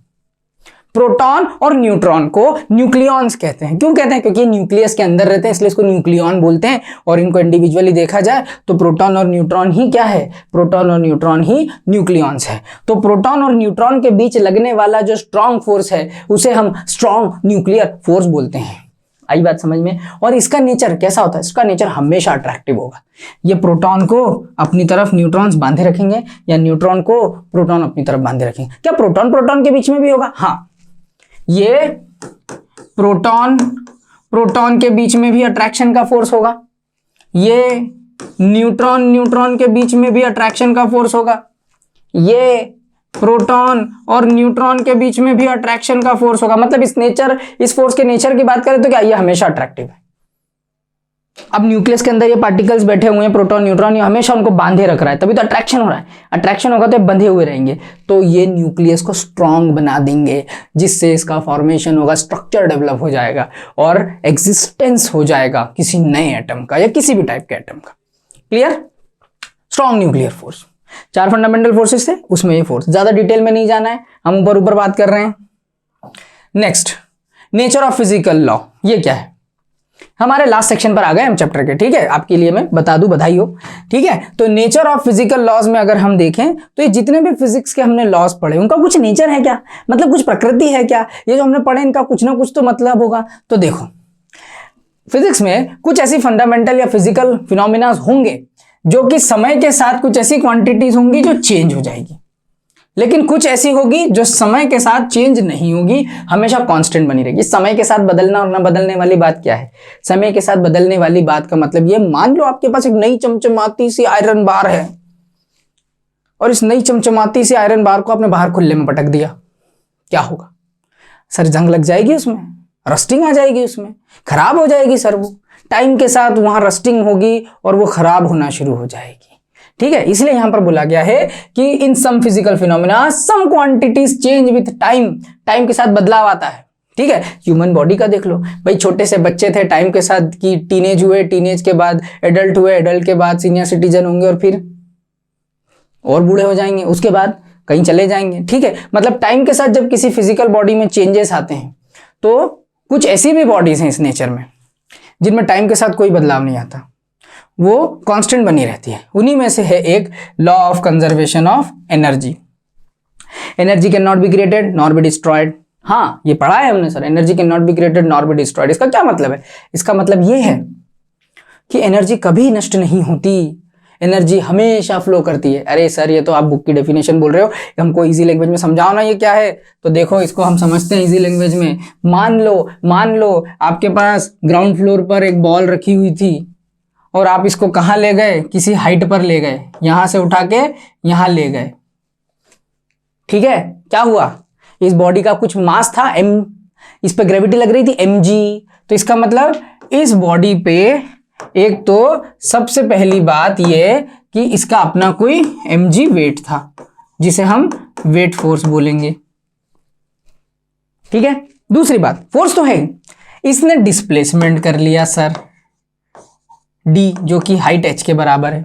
प्रोटॉन और न्यूट्रॉन को न्यूक्लियॉन्स कहते हैं। क्यों कहते हैं? क्योंकि न्यूक्लियस के अंदर रहते हैं, इसलिए इसको न्यूक्लियॉन बोलते हैं। और इनको इंडिविजुअली देखा जाए तो प्रोटॉन और न्यूट्रॉन ही क्या है? प्रोटॉन और न्यूट्रॉन ही न्यूक्लियॉन्स है। तो प्रोटॉन और न्यूट्रॉन के बीच लगने वाला जो स्ट्रॉन्ग फोर्स है उसे हम स्ट्रॉन्ग न्यूक्लियर फोर्स बोलते हैं। आई बात समझ में? और इसका नेचर कैसा होता है? इसका नेचर हमेशा अट्रैक्टिव होगा। ये प्रोटॉन को अपनी तरफ न्यूट्रॉन्स बांधे रखेंगे या न्यूट्रॉन को प्रोटॉन अपनी तरफ बांधे रखेंगे। क्या प्रोटॉन प्रोटॉन के बीच में भी होगा? हाँ, ये प्रोटॉन के बीच में भी अट्रैक्शन का फोर्स होगा, ये न्यूट्रॉन के बीच में भी अट्रैक्शन का फोर्स होगा, ये प्रोटॉन और न्यूट्रॉन के बीच में भी अट्रैक्शन का फोर्स होगा। मतलब इस फोर्स के नेचर की बात करें तो क्या ये हमेशा अट्रैक्टिव है। अब न्यूक्लियस के अंदर ये पार्टिकल्स बैठे हुए हैं, प्रोटॉन न्यूट्रॉन, ये हमेशा उनको बांधे रख रहा है, तभी तो अट्रैक्शन हो रहा है। अट्रैक्शन होगा तो ये बंधे हुए रहेंगे, तो ये न्यूक्लियस को स्ट्रांग बना देंगे, जिससे इसका फॉर्मेशन होगा, स्ट्रक्चर डेवलप हो जाएगा और एग्जिस्टेंस हो जाएगा किसी नए एटम का या किसी भी टाइप के एटम का। Clear? Strong nuclear force, 4 fundamental forces थे, उसमें ये फोर्स। ज्यादा डिटेल में नहीं जाना है, हम ऊपर बात कर रहे हैं। Next, nature of physical law. ये क्या है? हमारे लास्ट सेक्शन पर आ गए हम चैप्टर के, ठीक है, आपके लिए मैं बता दूं, बधाई हो, ठीक है। तो नेचर ऑफ फिजिकल लॉज में अगर हम देखें तो ये जितने भी फिजिक्स के हमने लॉज पढ़े उनका कुछ नेचर है क्या, मतलब कुछ प्रकृति है क्या, ये जो हमने पढ़े इनका कुछ ना कुछ तो मतलब होगा। तो देखो फिजिक्स में कुछ ऐसी फंडामेंटल या फिजिकल फिनोमिना होंगे जो कि समय के साथ कुछ ऐसी क्वांटिटीज होंगी जो चेंज हो जाएगी, लेकिन कुछ ऐसी होगी जो समय के साथ चेंज नहीं होगी, हमेशा कांस्टेंट बनी रहेगी। समय के साथ बदलना और ना बदलने वाली बात क्या है, समय के साथ बदलने वाली बात का मतलब ये, मान लो आपके पास एक नई चमचमाती सी आयरन बार है और इस नई चमचमाती सी आयरन बार को आपने बाहर खुले में पटक दिया, क्या होगा सर, जंग लग जाएगी उसमें, रस्टिंग आ जाएगी उसमें, खराब हो जाएगी सर। वो टाइम के साथ वहां रस्टिंग होगी और वो खराब होना शुरू हो जाएगी, ठीक है। इसलिए यहां पर बोला गया है कि in some physical phenomena some quantities change with time, time के साथ बदलाव आता है, ठीक है। ह्यूमन बॉडी का देख लो भाई, छोटे से बच्चे थे, टाइम के साथ की टीनेज हुए, टीनेज के बाद एडल्ट हुए, एडल्ट के बाद सीनियर सिटीजन होंगे और फिर और बूढ़े हो जाएंगे, उसके बाद कहीं चले जाएंगे, ठीक है। मतलब टाइम के साथ जब किसी फिजिकल बॉडी में चेंजेस आते हैं तो कुछ ऐसी भी बॉडीज हैं इस नेचर में जिनमें टाइम के साथ कोई बदलाव नहीं आता, वो कांस्टेंट बनी रहती है। उन्हीं में से है एक law of conservation of energy. Energy can not be created nor be destroyed. हाँ ये पढ़ा है हमने sir, energy can not be created nor be destroyed. इसका क्या मतलब है, इसका मतलब ये है कि एनर्जी कभी नष्ट नहीं होती, एनर्जी हमेशा फ्लो करती है। अरे सर ये तो आप बुक की डेफिनेशन बोल रहे हो, हमको इजी लैंग्वेज में समझाओ ना ये क्या है। तो देखो इसको हम समझते हैं इजी लैंग्वेज में। मान लो आपके पास ग्राउंड फ्लोर पर एक बॉल रखी हुई थी और आप इसको कहाँ ले गए, किसी हाइट पर ले गए, यहां से उठा के यहां ले गए, ठीक है। क्या हुआ, इस बॉडी का कुछ मास था m, इस पे ग्रेविटी लग रही थी mg, तो इसका मतलब इस बॉडी पे एक तो सबसे पहली बात ये कि इसका अपना कोई mg वेट था जिसे हम वेट फोर्स बोलेंगे, ठीक है। दूसरी बात, फोर्स तो है, इसने डिस्प्लेसमेंट कर लिया सर d, जो कि हाइट h के बराबर है।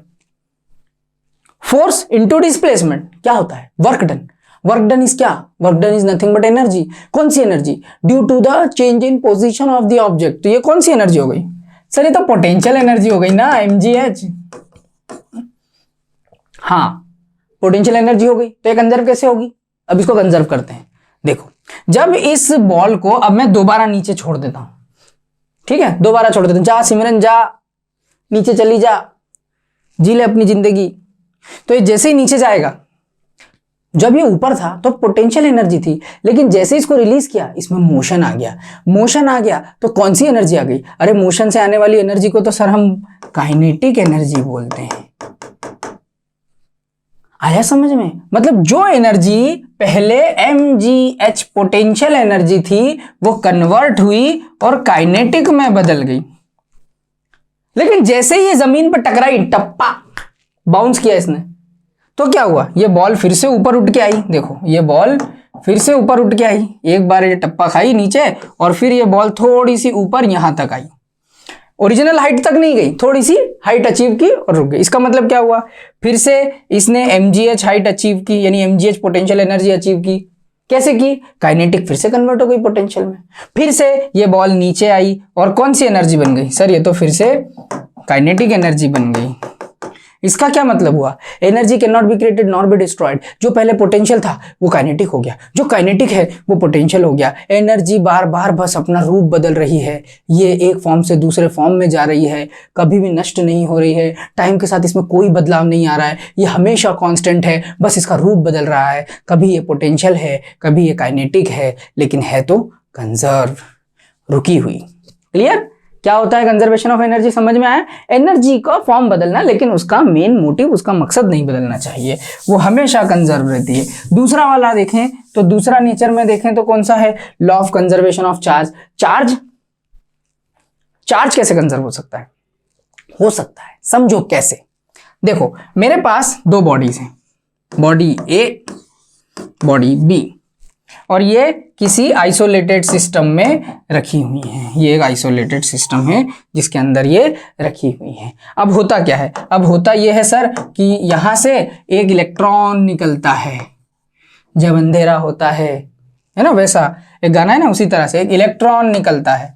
फोर्स इंटू डिस्प्लेसमेंट क्या होता है, work done. Work done is क्या, work done is nothing but energy. कौन सी energy, due to the change in position of the object. तो ये कौन सी एनर्जी हो गई सर, ये तो पोटेंशियल एनर्जी हो गई ना, mgh। हाँ पोटेंशियल एनर्जी हो गई, तो ये कंजर्व कैसे होगी, अब इसको कंजर्व करते हैं। देखो जब इस बॉल को अब मैं दोबारा नीचे छोड़ देता हूं, ठीक है, दोबारा छोड़ देता हूं, जा सिमरन जा, नीचे चली जा, जी ले अपनी जिंदगी। तो ये जैसे ही नीचे जाएगा, जब ये ऊपर था तो पोटेंशियल एनर्जी थी, लेकिन जैसे इसको रिलीज किया इसमें मोशन आ गया। मोशन आ गया तो कौन सी एनर्जी आ गई, अरे मोशन से आने वाली एनर्जी को तो सर हम काइनेटिक एनर्जी बोलते हैं। आया समझ में, मतलब जो एनर्जी पहले mgh पोटेंशियल एनर्जी थी वो कन्वर्ट हुई और काइनेटिक में बदल गई, लेकिन जैसे ही ये जमीन पर टकराई, टप्पा बाउंस किया इसने, तो क्या हुआ, ये बॉल फिर से ऊपर उठ के आई। देखो ये बॉल फिर से ऊपर उठ के आई, एक बार ये टप्पा खाई नीचे और फिर ये बॉल थोड़ी सी ऊपर यहां तक आई, ओरिजिनल हाइट तक नहीं गई, थोड़ी सी हाइट अचीव की और रुक गई। इसका मतलब क्या हुआ, फिर से इसने mgh हाइट अचीव की, यानी mgh पोटेंशियल एनर्जी अचीव की। कैसे की, काइनेटिक फिर से कन्वर्ट हो गई पोटेंशियल में, फिर से ये बॉल नीचे आई और कौन सी एनर्जी बन गई सर, ये तो फिर से काइनेटिक एनर्जी बन गई। इसका क्या मतलब हुआ, energy can not be created nor be destroyed. जो पहले पोटेंशियल था वो काइनेटिक हो गया, जो काइनेटिक है वो पोटेंशियल हो गया। एनर्जी बार बार बस अपना रूप बदल रही है, ये एक फॉर्म से दूसरे फॉर्म में जा रही है, कभी भी नष्ट नहीं हो रही है, टाइम के साथ इसमें कोई बदलाव नहीं आ रहा है, ये हमेशा कांस्टेंट है, बस इसका रूप बदल रहा है। कभी ये पोटेंशियल है, कभी ये काइनेटिक है, लेकिन है तो कंजर्व, रुकी हुई। क्लियर, क्या होता है कंजर्वेशन ऑफ एनर्जी, समझ में आया। एनर्जी का फॉर्म बदलना, लेकिन उसका मेन मोटिव, उसका मकसद नहीं बदलना चाहिए, वो हमेशा कंजर्व रहती है। दूसरा वाला देखें तो दूसरा नेचर में देखें तो कौन सा है, law of conservation of charge. Charge कैसे कंजर्व हो सकता है, हो सकता है, समझो कैसे। देखो मेरे पास दो बॉडीज हैं, बॉडी ए, बॉडी बी, और ये किसी आइसोलेटेड सिस्टम में रखी हुई हैं। ये एक आइसोलेटेड सिस्टम है जिसके अंदर ये रखी हुई हैं। अब होता क्या है, अब होता ये है सर कि यहां से एक इलेक्ट्रॉन निकलता है जब अंधेरा होता है ना, वैसा एक गाना है ना, उसी तरह से एक इलेक्ट्रॉन निकलता है।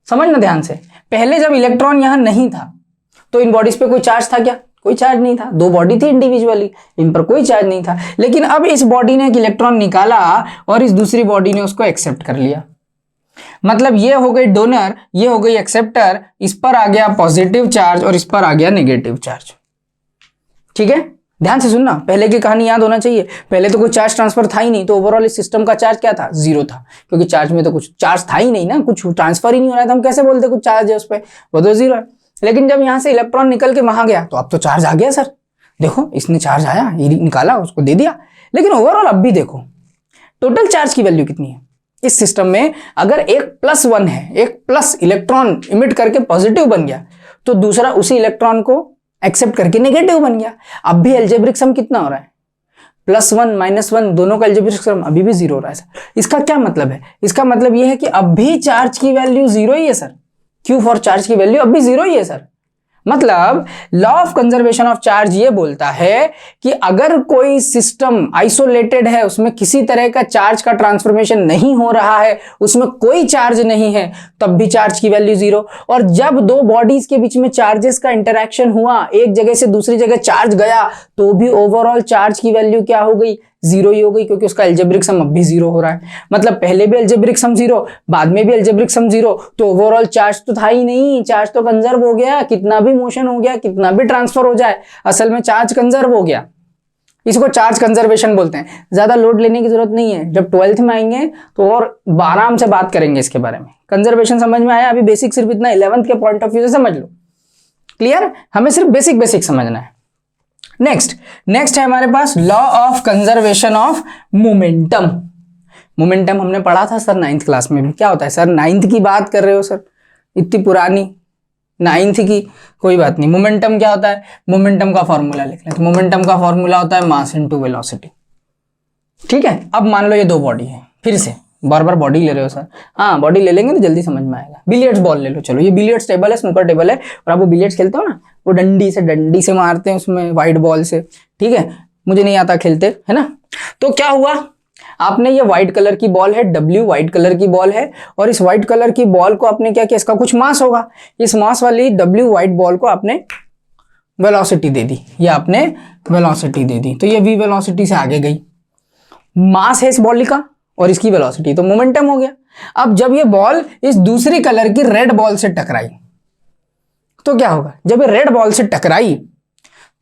समझना ध्यान से। पहले जब इलेक्ट्रॉन यहां नहीं था तो इन बॉडीज पे कोई चार्ज था क्या? कोई चार्ज नहीं था, दो बॉडी थी इंडिविजुअली, इन पर कोई चार्ज नहीं था। लेकिन अब इस बॉडी ने एक इलेक्ट्रॉन निकाला और इस दूसरी बॉडी ने उसको एक्सेप्ट कर लिया। मतलब ये हो गई डोनर, ये हो गई एक्सेप्टर, इस पर आ गया पॉजिटिव चार्ज और इस पर आ गया नेगेटिव चार्ज। ठीक है, ध्यान से सुनना, पहले की कहानी याद होना चाहिए। पहले तो कोई चार्ज ट्रांसफर था ही नहीं, तो ओवरऑल इस सिस्टम का चार्ज क्या था? 0 था, क्योंकि चार्ज में तो कुछ चार्ज था ही नहीं ना, कुछ ट्रांसफर ही नहीं हो रहा था, हम कैसे बोलते कुछ चार्ज है उस पर? वो तो 0 है। लेकिन जब यहां से इलेक्ट्रॉन निकल के वहां गया तो अब तो चार्ज आ गया सर। देखो इसने चार्ज आया, ये निकाला, उसको दे दिया। लेकिन ओवरऑल अब भी देखो टोटल चार्ज की वैल्यू कितनी है इस सिस्टम में। अगर एक +1 है, एक प्लस इलेक्ट्रॉन इमिट करके पॉजिटिव बन गया तो दूसरा उसी इलेक्ट्रॉन को एक्सेप्ट करके नेगेटिव बन गया। अब भी अलजेब्रिक सम कितना हो रहा है? +1 -1 दोनों का अलजेब्रिक सम अभी भी 0 हो रहा है सर। इसका क्या मतलब है? इसका मतलब यह है कि अब भी चार्ज की वैल्यू 0 ही है सर। Q फॉर चार्ज की वैल्यू अब भी 0 ही है सर। मतलब law of conservation of charge ये बोलता है कि अगर कोई सिस्टम आइसोलेटेड है, उसमें किसी तरह का चार्ज का ट्रांसफॉर्मेशन नहीं हो रहा है, उसमें कोई चार्ज नहीं है, तब भी चार्ज की वैल्यू 0। और जब दो बॉडीज के बीच में चार्जेस का इंटरेक्शन हुआ, एक जगह से दूसरी जगह चार्ज गया, तो भी ओवरऑल चार्ज की वैल्यू क्या हो गई? 0 ही हो गई, क्योंकि उसका अलजेब्रिक सम अब भी 0 हो रहा है। मतलब पहले भी अलजेब्रिक सम 0, बाद में भी अलजेब्रिक सम 0, तो ओवरऑल चार्ज तो था ही नहीं, चार्ज तो कंजर्व हो गया। कितना भी मोशन हो गया, कितना भी ट्रांसफर हो जाए, असल में चार्ज कंजर्व हो गया। इसको चार्ज कंजर्वेशन बोलते हैं। ज्यादा लोड लेने की जरूरत नहीं है, जब 12th में आएंगे तो और आराम से बात करेंगे इसके बारे में। कंजर्वेशन समझ में आया? अभी बेसिक सिर्फ इतना 11th के पॉइंट ऑफ व्यू से समझ लो। क्लियर? हमें सिर्फ बेसिक समझना है। नेक्स्ट है हमारे पास law of conservation of momentum. Momentum हमने पढ़ा था सर 9th क्लास में भी। क्या होता है सर? 9th की बात कर रहे हो सर, इतनी पुरानी 9th की? कोई बात नहीं। मोमेंटम क्या होता है? मोमेंटम का फॉर्मूला लिख लें। तो मोमेंटम का फॉर्मूला होता है मास इनटू वेलोसिटी। ठीक है, अब मान लो ये दो बॉडी है, फिर से बार बॉडी ले रहे हो सर। हाँ, बॉडी ले लेंगे तो जल्दी समझ में आएगा। बिलियर्ड्स बॉल ले लो, चलो ये बिलियर्ड्स टेबल है, स्नूकर टेबल है, और आप वो बिलियर्ड्स खेलते हो ना, वो डंडी से मारते हैं उसमें वाइट बॉल से। ठीक है, मुझे नहीं आता खेलते, है ना। तो क्या हुआ, आपने ये व्हाइट कलर की बॉल है, W व्हाइट कलर की बॉल है, और इस व्हाइट कलर की बॉल को आपने क्या किया? इसका कुछ मास होगा। इस मास वाली W व्हाइट बॉल को आपने वेलोसिटी दे दी, ये आपने वेलोसिटी दे दी, तो ये v वेलोसिटी से आगे गई। मास है इस बॉल का और इसकी वेलोसिटी, तो मोमेंटम हो गया। अब जब ये बॉल इस दूसरी कलर की रेड बॉल से टकराई तो क्या होगा? जब ये रेड बॉल से टकराई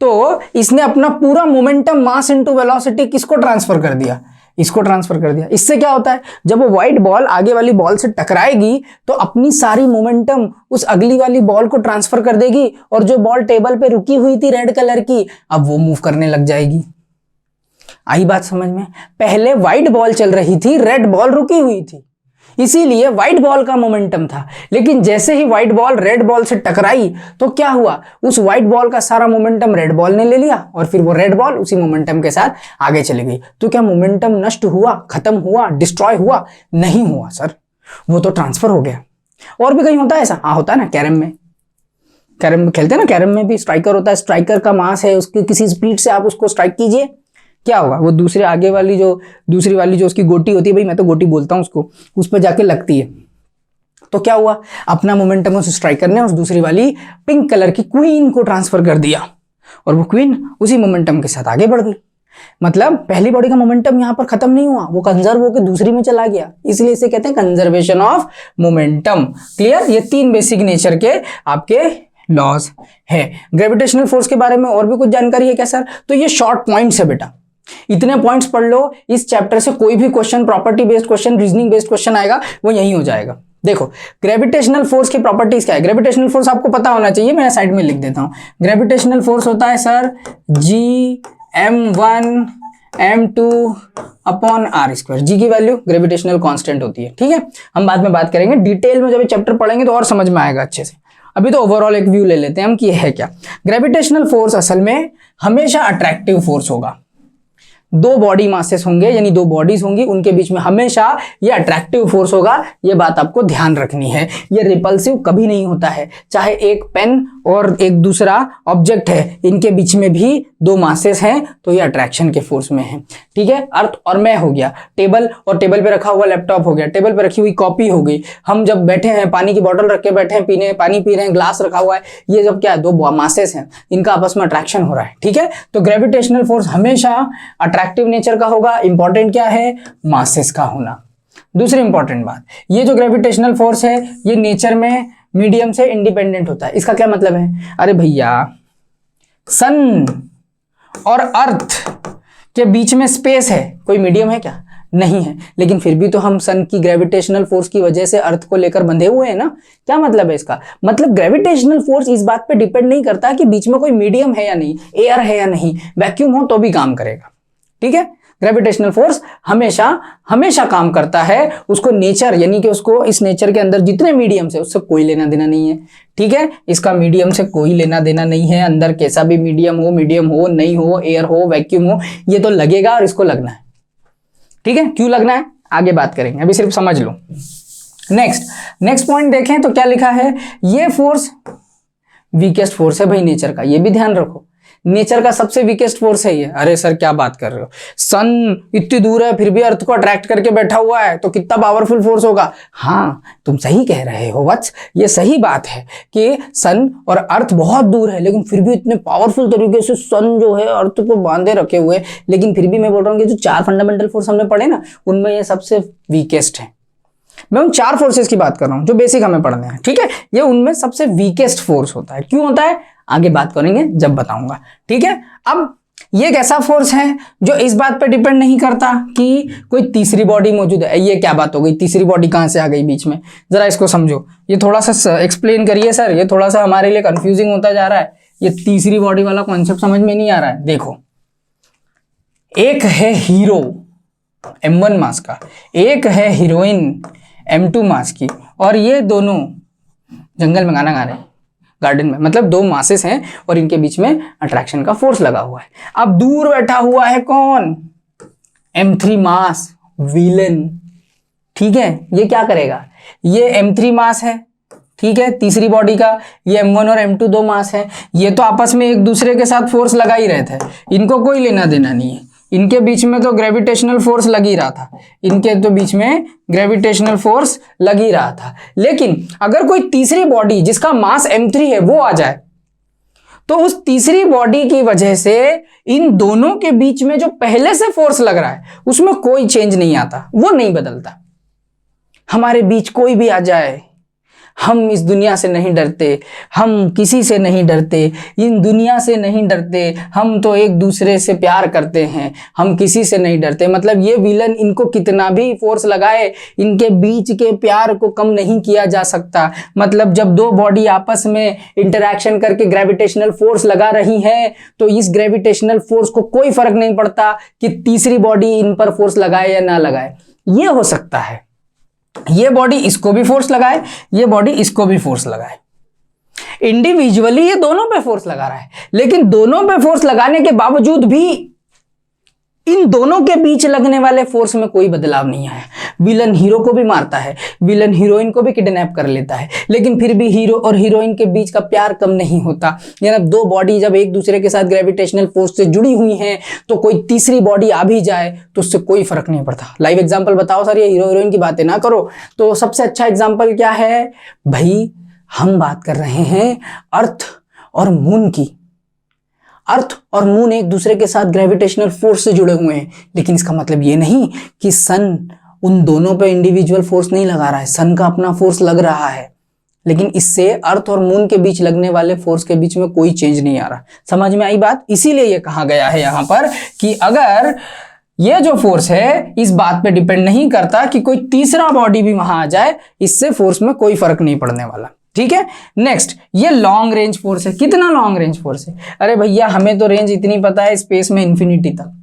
तो इसने अपना पूरा मोमेंटम मास इनटू वेलोसिटी किसको ट्रांसफर कर दिया? इसको ट्रांसफर कर दिया। इससे क्या होता है, जब वो व्हाइट बॉल आगे वाली बॉल से टकराएगी तो अपनी सारी मोमेंटम उस अगली वाली बॉल को ट्रांसफर कर देगी, और जो बॉल टेबल पे रुकी हुई थी रेड कलर की, अब वो मूव करने लग जाएगी। आई बात समझ में? पहले व्हाइट बॉल चल रही थी, रेड बॉल रुकी हुई थी, इसीलिए व्हाइट बॉल का मोमेंटम था। लेकिन जैसे ही व्हाइट बॉल रेड बॉल से टकराई तो क्या हुआ? उस व्हाइट बॉल का सारा मोमेंटम रेड बॉल ने ले लिया, और फिर वो रेड बॉल उसी मोमेंटम के साथ आगे चली गई। तो क्या मोमेंटम नष्ट हुआ, खत्म हुआ, डिस्ट्रॉय हुआ? नहीं हुआ सर, वो तो ट्रांसफर हो गया। और भी कहीं होता है ऐसा? हाँ, होता है ना। कैरम में खेलते हैं ना, कैरम में भी स्ट्राइकर होता है, स्ट्राइकर का मास है, उसकी किसी स्पीड से आप उसको स्ट्राइक कीजिए, क्या होगा? वो दूसरी वाली जो उसकी गोटी होती है, भाई मैं तो गोटी बोलता हूँ उसको, उस पर जाके लगती है। तो क्या हुआ? अपना मोमेंटम उस स्ट्राइकर ने उस दूसरी वाली पिंक कलर की क्वीन को ट्रांसफर कर दिया, और वो क्वीन उसी मोमेंटम के साथ आगे बढ़ गई। मतलब पहली बॉडी का मोमेंटम यहां पर खत्म नहीं हुआ, वो कंजर्व होकर दूसरी में चला गया, इसलिए इसे कहते हैं कंजर्वेशन ऑफ मोमेंटम। क्लियर? ये 3 बेसिक नेचर के आपके लॉज है। ग्रेविटेशनल फोर्स के बारे में और भी कुछ जानकारी है क्या सर? तो ये शॉर्ट पॉइंट्स है बेटा, इतने पॉइंट्स पढ़ लो। इस चैप्टर से कोई भी question, property based question, reasoning based question आएगा, वो यही हो जाएगा। देखो ग्रेविटेशनल फोर्स की प्रॉपर्टीज क्या है? ग्रेविटेशनल फोर्स आपको पता होना चाहिए, मैं साइड में लिख देता हूं। ग्रेविटेशनल फोर्स होता है sir Gm1 m2 upon r²। जी की वैल्यू ग्रेविटेशनल कांस्टेंट होती है। ठीक है, हम बाद में बात करेंगे डिटेल में, जब चैप्टर पढ़ेंगे तो और समझ में आएगा अच्छे से। अभी तो ओवरऑल एक व्यू ले लेते हैं हम कि है क्या। ग्रेविटेशनल फोर्स असल में हमेशा अट्रैक्टिव फोर्स होगा। दो बॉडी मासेस होंगे, यानी दो बॉडीज होंगी, उनके बीच में हमेशा ये अट्रैक्टिव फोर्स होगा। ये बात आपको ध्यान रखनी है। ये रिपल्सिव कभी नहीं होता है। चाहे एक पेन और एक दूसरा ऑब्जेक्ट है, इनके बीच में भी दो मासेस हैं, तो ये अट्रैक्शन के फोर्स में है। ठीक है, अर्थ और मैं हो गया, टेबल और टेबल पे रखा हुआ लैपटॉप हो गया, टेबल पे रखी हुई कॉपी हो गई, हम जब बैठे हैं पानी की बोतल रख के बैठे हैं, पीने पानी पी रहे हैं, ग्लास रखा हुआ है, ये जब क्या है, दो मासेस हैं, इनका आपस में अट्रैक्शन हो रहा है। ठीक है, तो ग्रेविटेशनल फोर्स हमेशा अट्रैक्टिव नेचर का होगा। इंपॉर्टेंट क्या है, मासेस का होना। दूसरी इंपॉर्टेंट बात, ये जो ग्रेविटेशनल फोर्स है ये नेचर में मीडियम से इंडिपेंडेंट होता है। इसका क्या मतलब है, अरे भैया सन और अर्थ के बीच में स्पेस है, कोई मीडियम है क्या, नहीं है, लेकिन फिर भी तो हम सन की ग्रेविटेशनल फोर्स की वजह से अर्थ को लेकर बंधे हुए हैं ना। क्या मतलब है इसका, मतलब ग्रेविटेशनल फोर्स इस बात पे डिपेंड नहीं करता कि बीच में कोई मीडियम है या नहीं, एयर है या नहीं, वैक्यूम हो तो भी काम करेगा। ठीक है, ग्रेविटेशनल फोर्स हमेशा हमेशा काम करता है, उसको नेचर यानी कि उसको इस नेचर के अंदर जितने मीडियम से उससे कोई लेना देना नहीं है। ठीक है, इसका मीडियम से कोई लेना देना नहीं है, अंदर कैसा भी मीडियम हो नहीं हो, एयर हो वैक्यूम हो, ये तो लगेगा और इसको लगना है। ठीक है, क्यों लगना है आगे बात करेंगे, अभी सिर्फ समझ लो। नेक्स्ट पॉइंट देखें तो क्या लिखा है, ये फोर्स वीकेस्ट फोर्स है भाई नेचर का, ये भी ध्यान रखो, नेचर का सबसे वीकेस्ट फोर्स है ये। अरे सर क्या बात कर रहे हो, सन इतनी दूर है फिर भी अर्थ को अट्रैक्ट करके बैठा हुआ है, तो कितना पावरफुल फोर्स होगा। हाँ तुम सही कह रहे हो वत्स, ये सही बात है कि सन और अर्थ बहुत दूर है, लेकिन फिर भी इतने पावरफुल तरीके से सन जो है अर्थ को बांधे रखे हुए, लेकिन फिर भी मैं बोल रहा हूँ कि जो 4 फंडामेंटल फोर्स हमने पढ़े ना, उनमें ये सबसे वीकेस्ट है। मैं उन 4 फोर्सेस की बात कर रहा हूं जो बेसिक हमें पढ़ने हैं। ठीक है, ये उनमें सबसे वीकेस्ट फोर्स होता है। क्यों होता है आगे बात करेंगे जब बताऊंगा। ठीक है, अब ये एक ऐसा फोर्स है जो इस बात पर डिपेंड नहीं करता कि कोई तीसरी बॉडी मौजूद है। ये क्या बात हो गई, तीसरी बॉडी कहां से आ गई बीच में, जरा इसको समझो, ये थोड़ा सा एक्सप्लेन करिए सर, ये थोड़ा सा हमारे लिए कंफ्यूजिंग होता जा रहा है, ये तीसरी बॉडी वाला कॉन्सेप्ट समझ में नहीं आ रहा है। देखो, एक है हीरो M1 मास का, एक है हीरोइन M2 मास की, और ये दोनों जंगल में गाना गा रहे हैं, गार्डन में, मतलब 2 मासेस हैं और इनके बीच में अट्रैक्शन का फोर्स लगा हुआ है। अब दूर बैठा हुआ है कौन, M3 मास विलन। ठीक है, ये क्या करेगा, ये M3 मास है, ठीक है, तीसरी बॉडी का, ये M1 और M2 2 मास है, ये तो आपस में एक दूसरे के साथ फोर्स लगा ही रहे थे, इनको कोई लेना देना नहीं है, इनके बीच में तो ग्रेविटेशनल फोर्स लग ही रहा था, इनके तो बीच में ग्रेविटेशनल फोर्स लग ही रहा था। लेकिन अगर कोई तीसरी बॉडी जिसका मास M3 है वो आ जाए, तो उस तीसरी बॉडी की वजह से इन दोनों के बीच में जो पहले से फोर्स लग रहा है उसमें कोई चेंज नहीं आता, वो नहीं बदलता। हमारे बीच कोई भी आ जाए, हम इस दुनिया से नहीं डरते, हम किसी से नहीं डरते, इन दुनिया से नहीं डरते, हम तो एक दूसरे से प्यार करते हैं, हम किसी से नहीं डरते। मतलब ये विलन इनको कितना भी फोर्स लगाए, इनके बीच के प्यार को कम नहीं किया जा सकता। मतलब जब 2 बॉडी आपस में इंटरैक्शन करके ग्रेविटेशनल फोर्स लगा रही है, तो इस ग्रेविटेशनल फोर्स को कोई फर्क नहीं पड़ता कि तीसरी बॉडी इन पर फोर्स लगाए या ना लगाए। ये हो सकता है ये बॉडी इसको भी फोर्स लगाए, ये बॉडी इसको भी फोर्स लगाए, इंडिविजुअली ये दोनों पे फोर्स लगा रहा है, लेकिन दोनों पे फोर्स लगाने के बावजूद भी इन दोनों के बीच लगने वाले फोर्स में कोई बदलाव नहीं आया। विलन हीरो को भी मारता है, विलन हीरोइन को भी किडनैप कर लेता है, लेकिन फिर भी हीरो और हीरोइन के बीच का प्यार कम नहीं होता। यानी 2 बॉडी जब एक दूसरे के साथ ग्रेविटेशनल फोर्स से जुड़ी हुई हैं, तो कोई तीसरी बॉडी आ भी जाए तो उससे कोई फर्क नहीं पड़ता। लाइव एग्जाम्पल बताओ सर, ये हीरो हीरोइन की बातें ना करो। तो सबसे अच्छा एग्जाम्पल क्या है भाई, हम बात कर रहे हैं अर्थ और मून की। अर्थ और मून एक दूसरे के साथ ग्रेविटेशनल फोर्स से जुड़े हुए हैं, लेकिन इसका मतलब ये नहीं कि सन उन दोनों पे इंडिविजुअल फोर्स नहीं लगा रहा है, सन का अपना फोर्स लग रहा है, लेकिन इससे अर्थ और मून के बीच लगने वाले फोर्स के बीच में कोई चेंज नहीं आ रहा। समझ में आई बात? इसीलिए ये कहा गया है यहां पर कि अगर ये जो फोर्स है इस बात पे डिपेंड नहीं करता कि कोई तीसरा बॉडी भी वहां आ जाए, इससे फोर्स में कोई फर्क नहीं पड़ने वाला। ठीक है, नेक्स्ट ये लॉन्ग रेंज फोर्स है। कितना लॉन्ग रेंज फोर्स है? अरे भैया हमें तो रेंज इतनी पता है स्पेस में इंफिनिटी तक।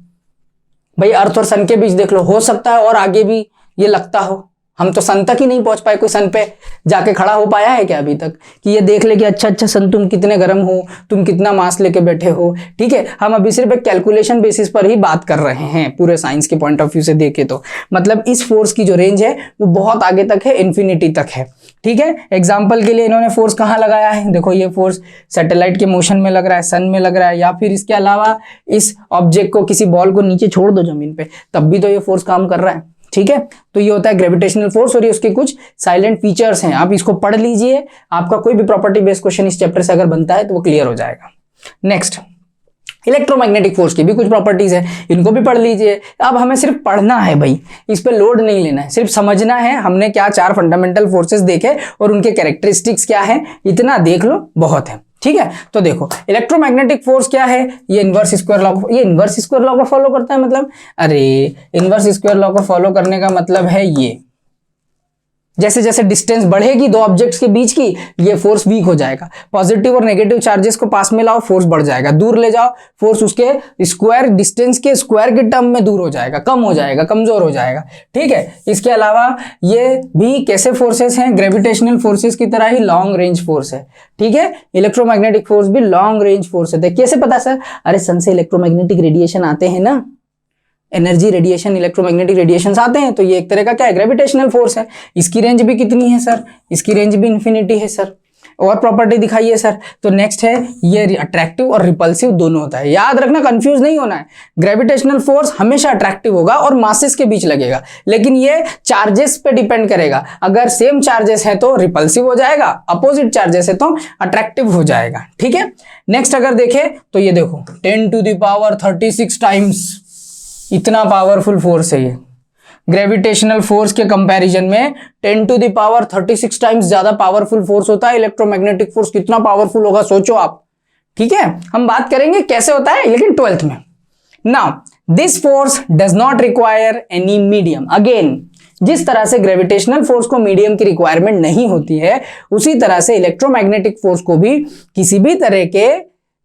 भाई अर्थ और सन के बीच देख लो, हो सकता है और आगे भी ये लगता हो, हम तो सन तक ही नहीं पहुंच पाए। कोई सन पे जाके खड़ा हो पाया है क्या अभी तक कि ये देख ले कि अच्छा सन तुम कितने गर्म हो, तुम कितना मास लेके बैठे हो। ठीक है, हम अभी सिर्फ एक कैलकुलेशन बेसिस पर ही बात कर रहे हैं पूरे साइंस के पॉइंट ऑफ व्यू से देखे तो। मतलब इस फोर्स की जो रेंज है वो बहुत आगे तक है, इन्फिनिटी तक है। ठीक है, एग्जाम्पल के लिए इन्होंने फोर्स कहाँ लगाया है, देखो ये फोर्स सैटेलाइट के मोशन में लग रहा है, सन में लग रहा है, या फिर इसके अलावा इस ऑब्जेक्ट को, किसी बॉल को नीचे छोड़ दो जमीन पे, तब भी तो ये फोर्स काम कर रहा है। ठीक है, तो ये होता है ग्रेविटेशनल फोर्स और ये उसके कुछ साइलेंट फीचर्स हैं। आप इसको पढ़ लीजिए, आपका कोई भी प्रॉपर्टी बेस्ड क्वेश्चन इस चैप्टर से अगर बनता है तो वो क्लियर हो जाएगा। नेक्स्ट, इलेक्ट्रोमैग्नेटिक फोर्स की भी कुछ प्रॉपर्टीज है, इनको भी पढ़ लीजिए। अब हमें सिर्फ पढ़ना है भाई, इस पे लोड नहीं लेना है, सिर्फ समझना है हमने क्या 4 फंडामेंटल फोर्सेस देखे और उनके कैरेक्टरिस्टिक्स क्या है, इतना देख लो बहुत है। ठीक है, तो देखो इलेक्ट्रोमैग्नेटिक फोर्स क्या है, ये इनवर्स स्क्वायर लॉ, ये इनवर्स स्क्वायर लॉ को फॉलो करता है। मतलब अरे इनवर्स स्क्वायर लॉ को फॉलो करने का मतलब है ये, जैसे जैसे डिस्टेंस बढ़ेगी दो ऑब्जेक्ट्स के बीच की, ये फोर्स वीक हो जाएगा। पॉजिटिव और नेगेटिव चार्जेस को पास में लाओ, फोर्स बढ़ जाएगा। दूर ले जाओ, फोर्स उसके स्क्वायर, डिस्टेंस के स्क्वायर के टर्म में दूर हो जाएगा, कम हो जाएगा, कमजोर हो जाएगा। ठीक है, इसके अलावा ये भी कैसे फोर्सेस हैं, ग्रेविटेशनल फोर्सेस की तरह ही लॉन्ग रेंज फोर्स है। ठीक है, इलेक्ट्रोमैग्नेटिक फोर्स भी लॉन्ग रेंज फोर्स है। कैसे पता सर, अरे सन से इलेक्ट्रोमैग्नेटिक रेडिएशन आते हैं ना, एनर्जी रेडिएशन, इलेक्ट्रोमैग्नेटिक रेडिएशंस आते हैं, तो ये एक तरह का क्या है, ग्रेविटेशनल फोर्स है। इसकी रेंज भी कितनी है सर, इसकी रेंज भी इन्फिनिटी है सर। और प्रॉपर्टी दिखाइए सर। तो नेक्स्ट है, ये अट्रैक्टिव और रिपल्सिव दोनों होता है। याद रखना, कंफ्यूज नहीं होना है। ग्रेविटेशनल फोर्स हमेशा अट्रैक्टिव होगा और मासेस के बीच लगेगा, लेकिन ये चार्जेस पे डिपेंड करेगा। अगर सेम चार्जेस है तो रिपल्सिव हो जाएगा, अपोजिट चार्जेस है तो अट्रैक्टिव हो जाएगा। ठीक है, नेक्स्ट अगर देखें तो ये देखो 10⁻36 टाइम्स, इतना पावरफुल फोर्स है ये। ग्रेविटेशनल फोर्स के कंपैरिजन में 10⁻36 टाइम्स ज्यादा पावरफुल फोर्स होता है। इलेक्ट्रोमैग्नेटिक फोर्स कितना पावरफुल होगा सोचो आप। ठीक है, हम बात करेंगे कैसे होता है, लेकिन 12th में। Now this force does not require any medium. Again, जिस तरह से ग्रेविटेशनल फोर्स को मीडियम की रिक्वायरमेंट नहीं होती है, उसी तरह से इलेक्ट्रोमैग्नेटिक फोर्स को भी किसी भी तरह के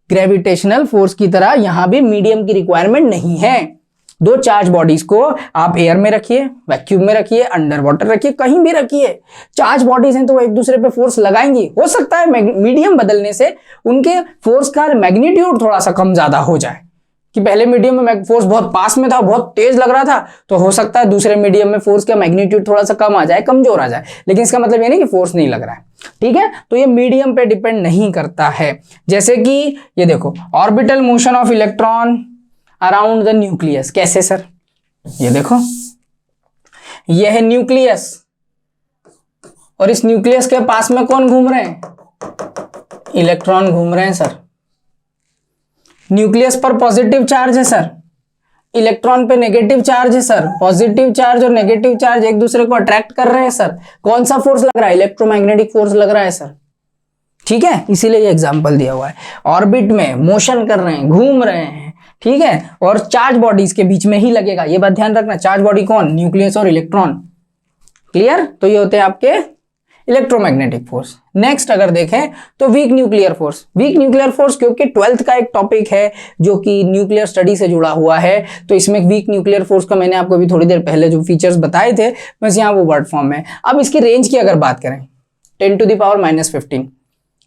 ग्रेविटेशनल फोर्स की तरह यहां भी मीडियम की रिक्वायरमेंट नहीं है। दो चार्ज बॉडीज को आप एयर में रखिए, वैक्यूम में रखिए, अंडर वाटर रखिए, कहीं भी रखिए, चार्ज बॉडीज हैं तो वो एक दूसरे पे फोर्स लगाएंगी। हो सकता है मीडियम बदलने से उनके फोर्स का मैग्नीट्यूड थोड़ा सा कम ज्यादा हो जाए, कि पहले मीडियम में फोर्स बहुत पास में था, बहुत तेज लग रहा था, तो हो सकता है दूसरे मीडियम में फोर्स का मैग्नीट्यूड थोड़ा सा कम आ जाए, कमजोर आ जाए, लेकिन इसका मतलब ये नहीं कि फोर्स नहीं लग रहा है। ठीक है, तो ये मीडियम पे डिपेंड नहीं करता है। जैसे कि ये देखो, orbital motion of electron around the nucleus. कैसे सर, ये देखो, ये है न्यूक्लियस और इस न्यूक्लियस के पास में कौन घूम रहे हैं, इलेक्ट्रॉन घूम रहे हैं सर। न्यूक्लियस पर पॉजिटिव चार्ज है सर, इलेक्ट्रॉन पे नेगेटिव चार्ज है सर। पॉजिटिव चार्ज और नेगेटिव चार्ज एक दूसरे को अट्रैक्ट कर रहे हैं सर। कौन सा फोर्स लग रहा है, इलेक्ट्रोमैग्नेटिक फोर्स लग रहा है सर। ठीक है, इसीलिए ये एग्जांपल दिया हुआ है। ऑर्बिट में मोशन कर रहे हैं, घूम रहे हैं, ठीक है, और चार्ज बॉडीज के बीच में ही लगेगा, ये बात ध्यान रखना। चार्ज बॉडी कौन, न्यूक्लियस और इलेक्ट्रॉन। क्लियर, तो ये होते हैं आपके इलेक्ट्रोमैग्नेटिक फोर्स। नेक्स्ट अगर देखें तो weak nuclear force. Week nuclear force क्योंकि 12th का एक टॉपिक है जो कि न्यूक्लियर स्टडी से जुड़ा हुआ है, तो इसमें वीक न्यूक्लियर फोर्स का मैंने आपको अभी थोड़ी देर पहले जो फीचर्स बताए थे, बस यहाँ वो वर्ड फॉर्म है। अब इसकी रेंज की अगर बात करें, 10⁻⁻15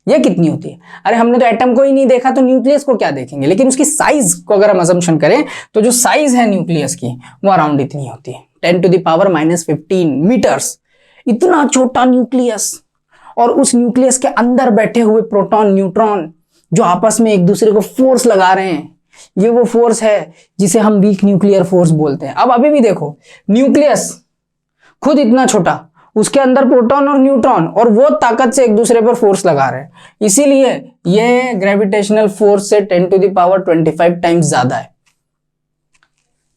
ये कितनी होती है। अरे हमने तो एटम को ही नहीं देखा, तो न्यूक्लियस को क्या देखेंगे, लेकिन उसकी साइज को अगर हम असम्पशन करें तो जो साइज है न्यूक्लियस की वो अराउंड इतनी होती है, 10⁻⁻15 मीटर्स। इतना छोटा न्यूक्लियस, और उस न्यूक्लियस के अंदर बैठे हुए प्रोटॉन न्यूट्रॉन जो आपस में एक दूसरे को फोर्स लगा रहे हैं, ये वो फोर्स है जिसे हम वीक न्यूक्लियर फोर्स बोलते हैं। अब अभी भी देखो, न्यूक्लियस खुद इतना छोटा, उसके अंदर प्रोटॉन और न्यूट्रॉन, और वो ताकत से एक दूसरे पर फोर्स लगा रहे हैं, इसीलिए ये ग्रेविटेशनल फोर्स से 10⁻25 टाइम्स ज्यादा है।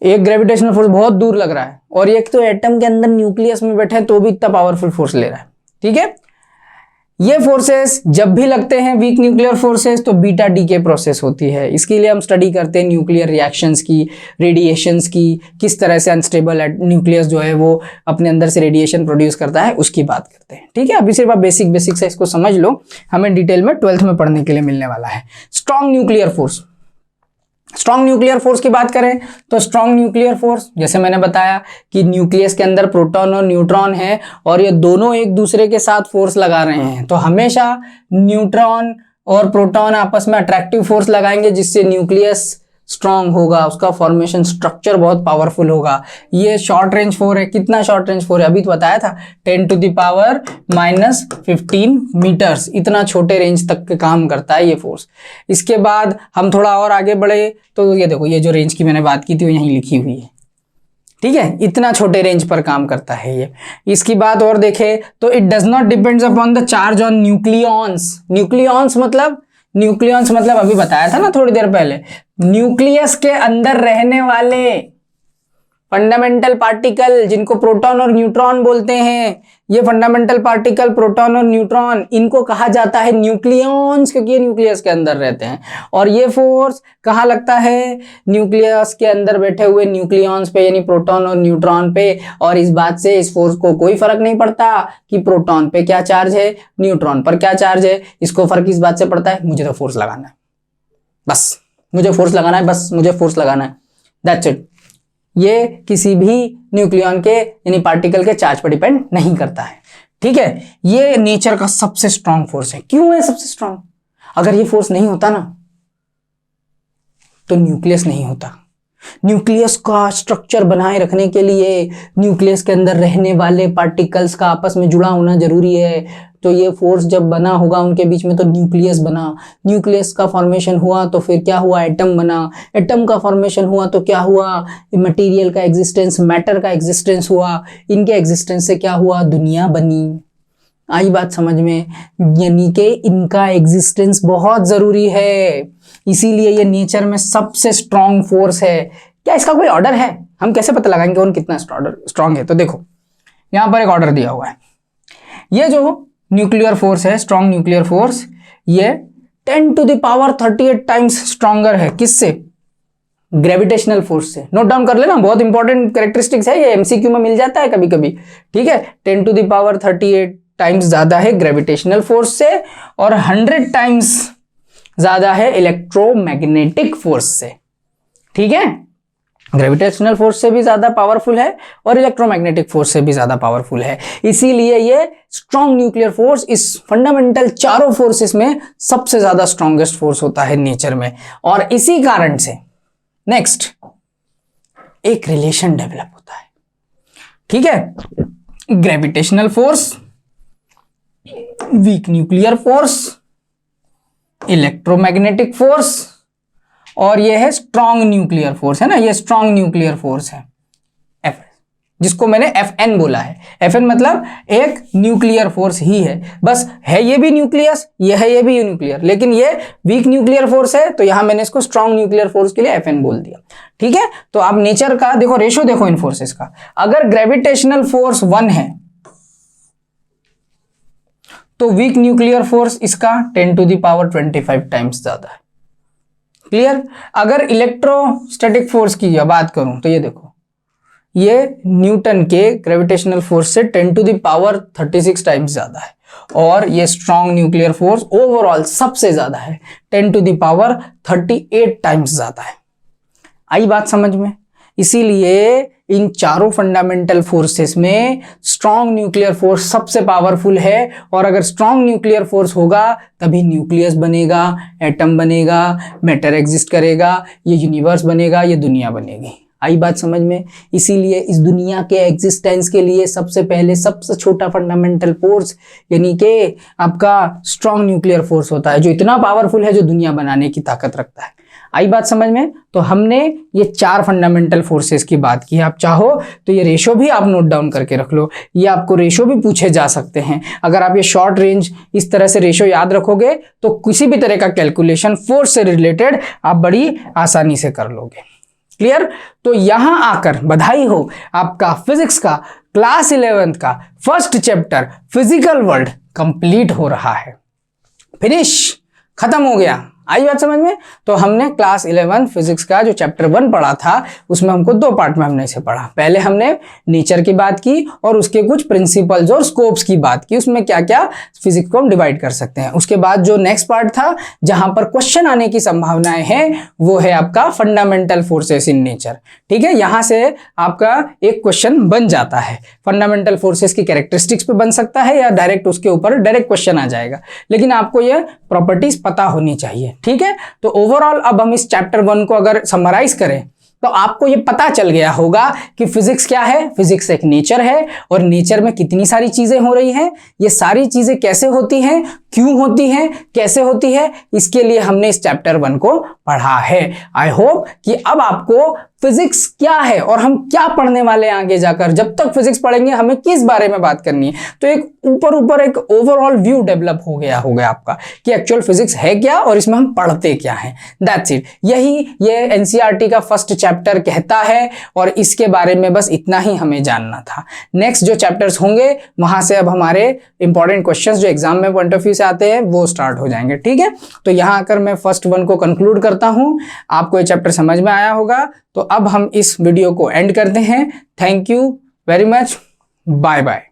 एक ग्रेविटेशनल फोर्स बहुत दूर लग रहा है, और एक तो एटम के अंदर न्यूक्लियस में बैठे हैं तो भी इतना पावरफुल फोर्स ले रहा है। ठीक है, ये फोर्सेस जब भी लगते हैं वीक न्यूक्लियर फोर्सेस, तो बीटा डीके प्रोसेस होती है। इसके लिए हम स्टडी करते हैं न्यूक्लियर रिएक्शंस की, रेडिएशंस की, किस तरह से अनस्टेबल न्यूक्लियस जो है वो अपने अंदर से रेडिएशन प्रोड्यूस करता है, उसकी बात करते हैं। ठीक है, अभी सिर्फ आप बेसिक से इसको समझ लो, हमें डिटेल में 12th में पढ़ने के लिए मिलने वाला है। Strong nuclear force, strong nuclear force की बात करें तो स्ट्रॉन्ग न्यूक्लियर फोर्स जैसे मैंने बताया कि न्यूक्लियस के अंदर प्रोटॉन और न्यूट्रॉन है और ये दोनों एक दूसरे के साथ फोर्स लगा रहे हैं, तो हमेशा न्यूट्रॉन और प्रोटॉन आपस में अट्रैक्टिव फोर्स लगाएंगे जिससे न्यूक्लियस स्ट्रॉन्ग होगा, उसका फॉर्मेशन स्ट्रक्चर बहुत पावरफुल होगा। ये शॉर्ट रेंज फोर्स है। कितना शॉर्ट रेंज फोर्स है? अभी तो बताया था 10⁻⁻15 मीटर्स, इतना छोटे रेंज तक के काम करता है ये फोर्स। इसके बाद हम थोड़ा और आगे बढ़े तो ये देखो, ये जो रेंज की मैंने बात की थी वो यहीं लिखी हुई है, ठीक है, इतना छोटे रेंज पर काम करता है ये। इसकी बात और देखें तो it does not depends upon the charge on nucleons. Nucleons मतलब अभी बताया था ना थोड़ी देर पहले, न्यूक्लियस के अंदर रहने वाले फंडामेंटल पार्टिकल जिनको प्रोटॉन और न्यूट्रॉन बोलते हैं। ये फंडामेंटल पार्टिकल प्रोटॉन और न्यूट्रॉन, इनको कहा जाता है न्यूक्लियॉन्स, क्योंकि ये न्यूक्लियस के अंदर रहते हैं। और ये फोर्स कहाँ लगता है? न्यूक्लियस के अंदर बैठे हुए न्यूक्लियॉन्स पे, यानी प्रोटॉन और न्यूट्रॉन पे। और इस बात से इस फोर्स को कोई फर्क नहीं पड़ता कि प्रोटॉन पे क्या चार्ज है, न्यूट्रॉन पर क्या चार्ज है। इसको फर्क इस बात से पड़ता है मुझे तो फोर्स लगाना है, बस मुझे फोर्स लगाना है, बस मुझे फोर्स लगाना है, दैट्स इट। ये किसी भी न्यूक्लियॉन के यानी पार्टिकल के चार्ज पर डिपेंड नहीं करता है, ठीक है। ये नेचर का सबसे स्ट्रांग फोर्स है। क्यों है सबसे स्ट्रांग? अगर ये फोर्स नहीं होता ना तो न्यूक्लियस नहीं होता। न्यूक्लियस का स्ट्रक्चर बनाए रखने के लिए न्यूक्लियस के अंदर रहने वाले पार्टिकल्स का आपस में जुड़ा होना जरूरी है। तो ये फोर्स जब बना होगा उनके बीच में तो न्यूक्लियस बना, न्यूक्लियस का फॉर्मेशन हुआ तो फिर क्या हुआ? एटम बना, एटम का फॉर्मेशन हुआ तो क्या हुआ? मटेरियल का एग्जिस्टेंस, मैटर का एग्जिस्टेंस हुआ। इनके एग्जिस्टेंस से क्या हुआ? दुनिया बनी। आई बात समझ में? यानी कि इनका एग्जिस्टेंस बहुत जरूरी है, इसीलिए ये नेचर में सबसे स्ट्रॉन्ग फोर्स है। क्या इसका कोई ऑर्डर है? हम कैसे पता लगाएंगे कौन कितना स्ट्रॉन्ग है? तो देखो यहां पर एक ऑर्डर दिया हुआ है। ये जो न्यूक्लियर फोर्स है, स्ट्रॉन्ग न्यूक्लियर फोर्स, ये 10⁻38 टाइम्स स्ट्रॉन्गर है। किससे? ग्रेविटेशनल फोर्स से। नोट डाउन कर लेना, बहुत इंपॉर्टेंट कैरेक्टरिस्टिक्स है, ये एमसीक्यू में मिल जाता है कभी कभी, ठीक है। 10⁻38 टाइम्स ज्यादा है ग्रेविटेशनल फोर्स से और 100 टाइम्स ज्यादा है इलेक्ट्रोमैग्नेटिक फोर्स से, ठीक है। ग्रेविटेशनल फोर्स से भी ज्यादा पावरफुल है और इलेक्ट्रोमैग्नेटिक फोर्स से भी ज्यादा पावरफुल है। इसीलिए ये स्ट्रॉन्ग न्यूक्लियर फोर्स इस फंडामेंटल चारों फोर्सेस में सबसे ज्यादा स्ट्रॉन्गेस्ट फोर्स होता है नेचर में। और इसी कारण से नेक्स्ट एक रिलेशन डेवलप होता है, ठीक है। Gravitational force, week nuclear force, electromagnetic force और ये है स्ट्रॉन्ग न्यूक्लियर फोर्स, है ना। ये स्ट्रॉन्ग न्यूक्लियर फोर्स है एफ, जिसको मैंने Fn बोला है। Fn मतलब एक न्यूक्लियर फोर्स ही है, बस है ये भी न्यूक्लियस, ये है ये भी न्यूक्लियर, लेकिन ये वीक न्यूक्लियर फोर्स है तो यहां मैंने इसको स्ट्रॉन्ग न्यूक्लियर फोर्स के लिए Fn बोल दिया, ठीक है। तो आप नेचर का देखो, रेशो देखो इन फोर्सेस का। अगर ग्रेविटेशनल फोर्स 1 है तो वीक न्यूक्लियर फोर्स इसका 10⁻25 टाइम्स ज्यादा है, क्लियर। अगर इलेक्ट्रोस्टैटिक फोर्स की बात करूं तो ये देखो, ये न्यूटन के ग्रेविटेशनल फोर्स से 10⁻36 टाइम्स ज्यादा है और ये स्ट्रॉन्ग न्यूक्लियर फोर्स ओवरऑल सबसे ज्यादा है, 10⁻38 टाइम्स ज्यादा है। आई बात समझ में? इसीलिए इन चारों फंडामेंटल फोर्सेस में स्ट्रॉन्ग न्यूक्लियर फोर्स सबसे पावरफुल है। और अगर स्ट्रॉन्ग न्यूक्लियर फोर्स होगा तभी न्यूक्लियस बनेगा, एटम बनेगा, मैटर एग्जिस्ट करेगा, ये यूनिवर्स बनेगा, ये दुनिया बनेगी। आई बात समझ में? इसीलिए इस दुनिया के एग्जिस्टेंस के लिए सबसे पहले सबसे छोटा फंडामेंटल फोर्स यानी कि आपका स्ट्रॉन्ग न्यूक्लियर फोर्स होता है, जो इतना पावरफुल है, जो दुनिया बनाने की ताकत रखता है। आई बात समझ में? तो हमने ये 4 फंडामेंटल फोर्सेस की बात की। आप चाहो तो ये रेशो भी आप नोट डाउन करके रख लो, ये आपको रेशो भी पूछे जा सकते हैं। अगर आप ये शॉर्ट रेंज इस तरह से रेशो याद रखोगे तो किसी भी तरह का कैलकुलेशन फोर्स से रिलेटेड आप बड़ी आसानी से कर लोगे, क्लियर। तो यहां आकर बधाई हो, आपका फिजिक्स का क्लास 11th का first chapter physical world complete हो रहा है, फिनिश, खत्म हो गया। आई बात समझ में। तो हमने क्लास 11 फिजिक्स का जो चैप्टर 1 पढ़ा था उसमें हमको 2 पार्ट में हमने इसे पढ़ा। पहले हमने नेचर की बात की और उसके कुछ प्रिंसिपल्स और स्कोप्स की बात की, उसमें क्या क्या फिजिक्स को हम डिवाइड कर सकते हैं। उसके बाद जो नेक्स्ट पार्ट था जहां पर क्वेश्चन आने की संभावनाएं हैं वो है आपका फंडामेंटल फोर्सेस इन नेचर। ठीक है, यहां से आपका एक क्वेश्चन बन जाता है, फंडामेंटल फोर्सेस की कैरेक्टरिस्टिक्स पे बन सकता है या डायरेक्ट उसके ऊपर डायरेक्ट क्वेश्चन आ जाएगा, लेकिन आपको ये प्रॉपर्टीज पता होनी चाहिए। ठीक है, तो ओवरऑल अब हम इस चैप्टर 1 को अगर समराइज करें तो आपको ये पता चल गया होगा कि फिजिक्स क्या है। फिजिक्स एक नेचर है और नेचर में कितनी सारी चीजें हो रही हैं, ये सारी चीजें कैसे होती हैं, क्यों होती हैं, कैसे होती है, इसके लिए हमने इस चैप्टर 1 को पढ़ा है। आई होप कि अब आपको फिजिक्स क्या है और हम क्या पढ़ने वाले हैं आगे जाकर। जब तक फिजिक्स पढ़ेंगे हमें किस बारे में बात करनी है, तो एक ऊपर एक ओवरऑल व्यू डेवलप हो गया होगा आपका कि एक्चुअल फिजिक्स है क्या और इसमें हम पढ़ते क्या हैं। दैट्स इट, यही ये एनसीईआरटी का फर्स्ट चैप्टर कहता है और इसके बारे में बस इतना ही हमें जानना था। नेक्स्ट जो चैप्टर्स होंगे वहां से अब हमारे इंपॉर्टेंट क्वेश्चंस जो एग्जाम में पॉइंट ऑफ व्यू से आते हैं वो स्टार्ट हो जाएंगे। ठीक है, तो यहां आकर मैं फर्स्ट 1 को कंक्लूड करता हूं। आपको ये चैप्टर समझ में आया होगा, तो अब हम इस वीडियो को एंड करते हैं। Thank you very much, bye bye.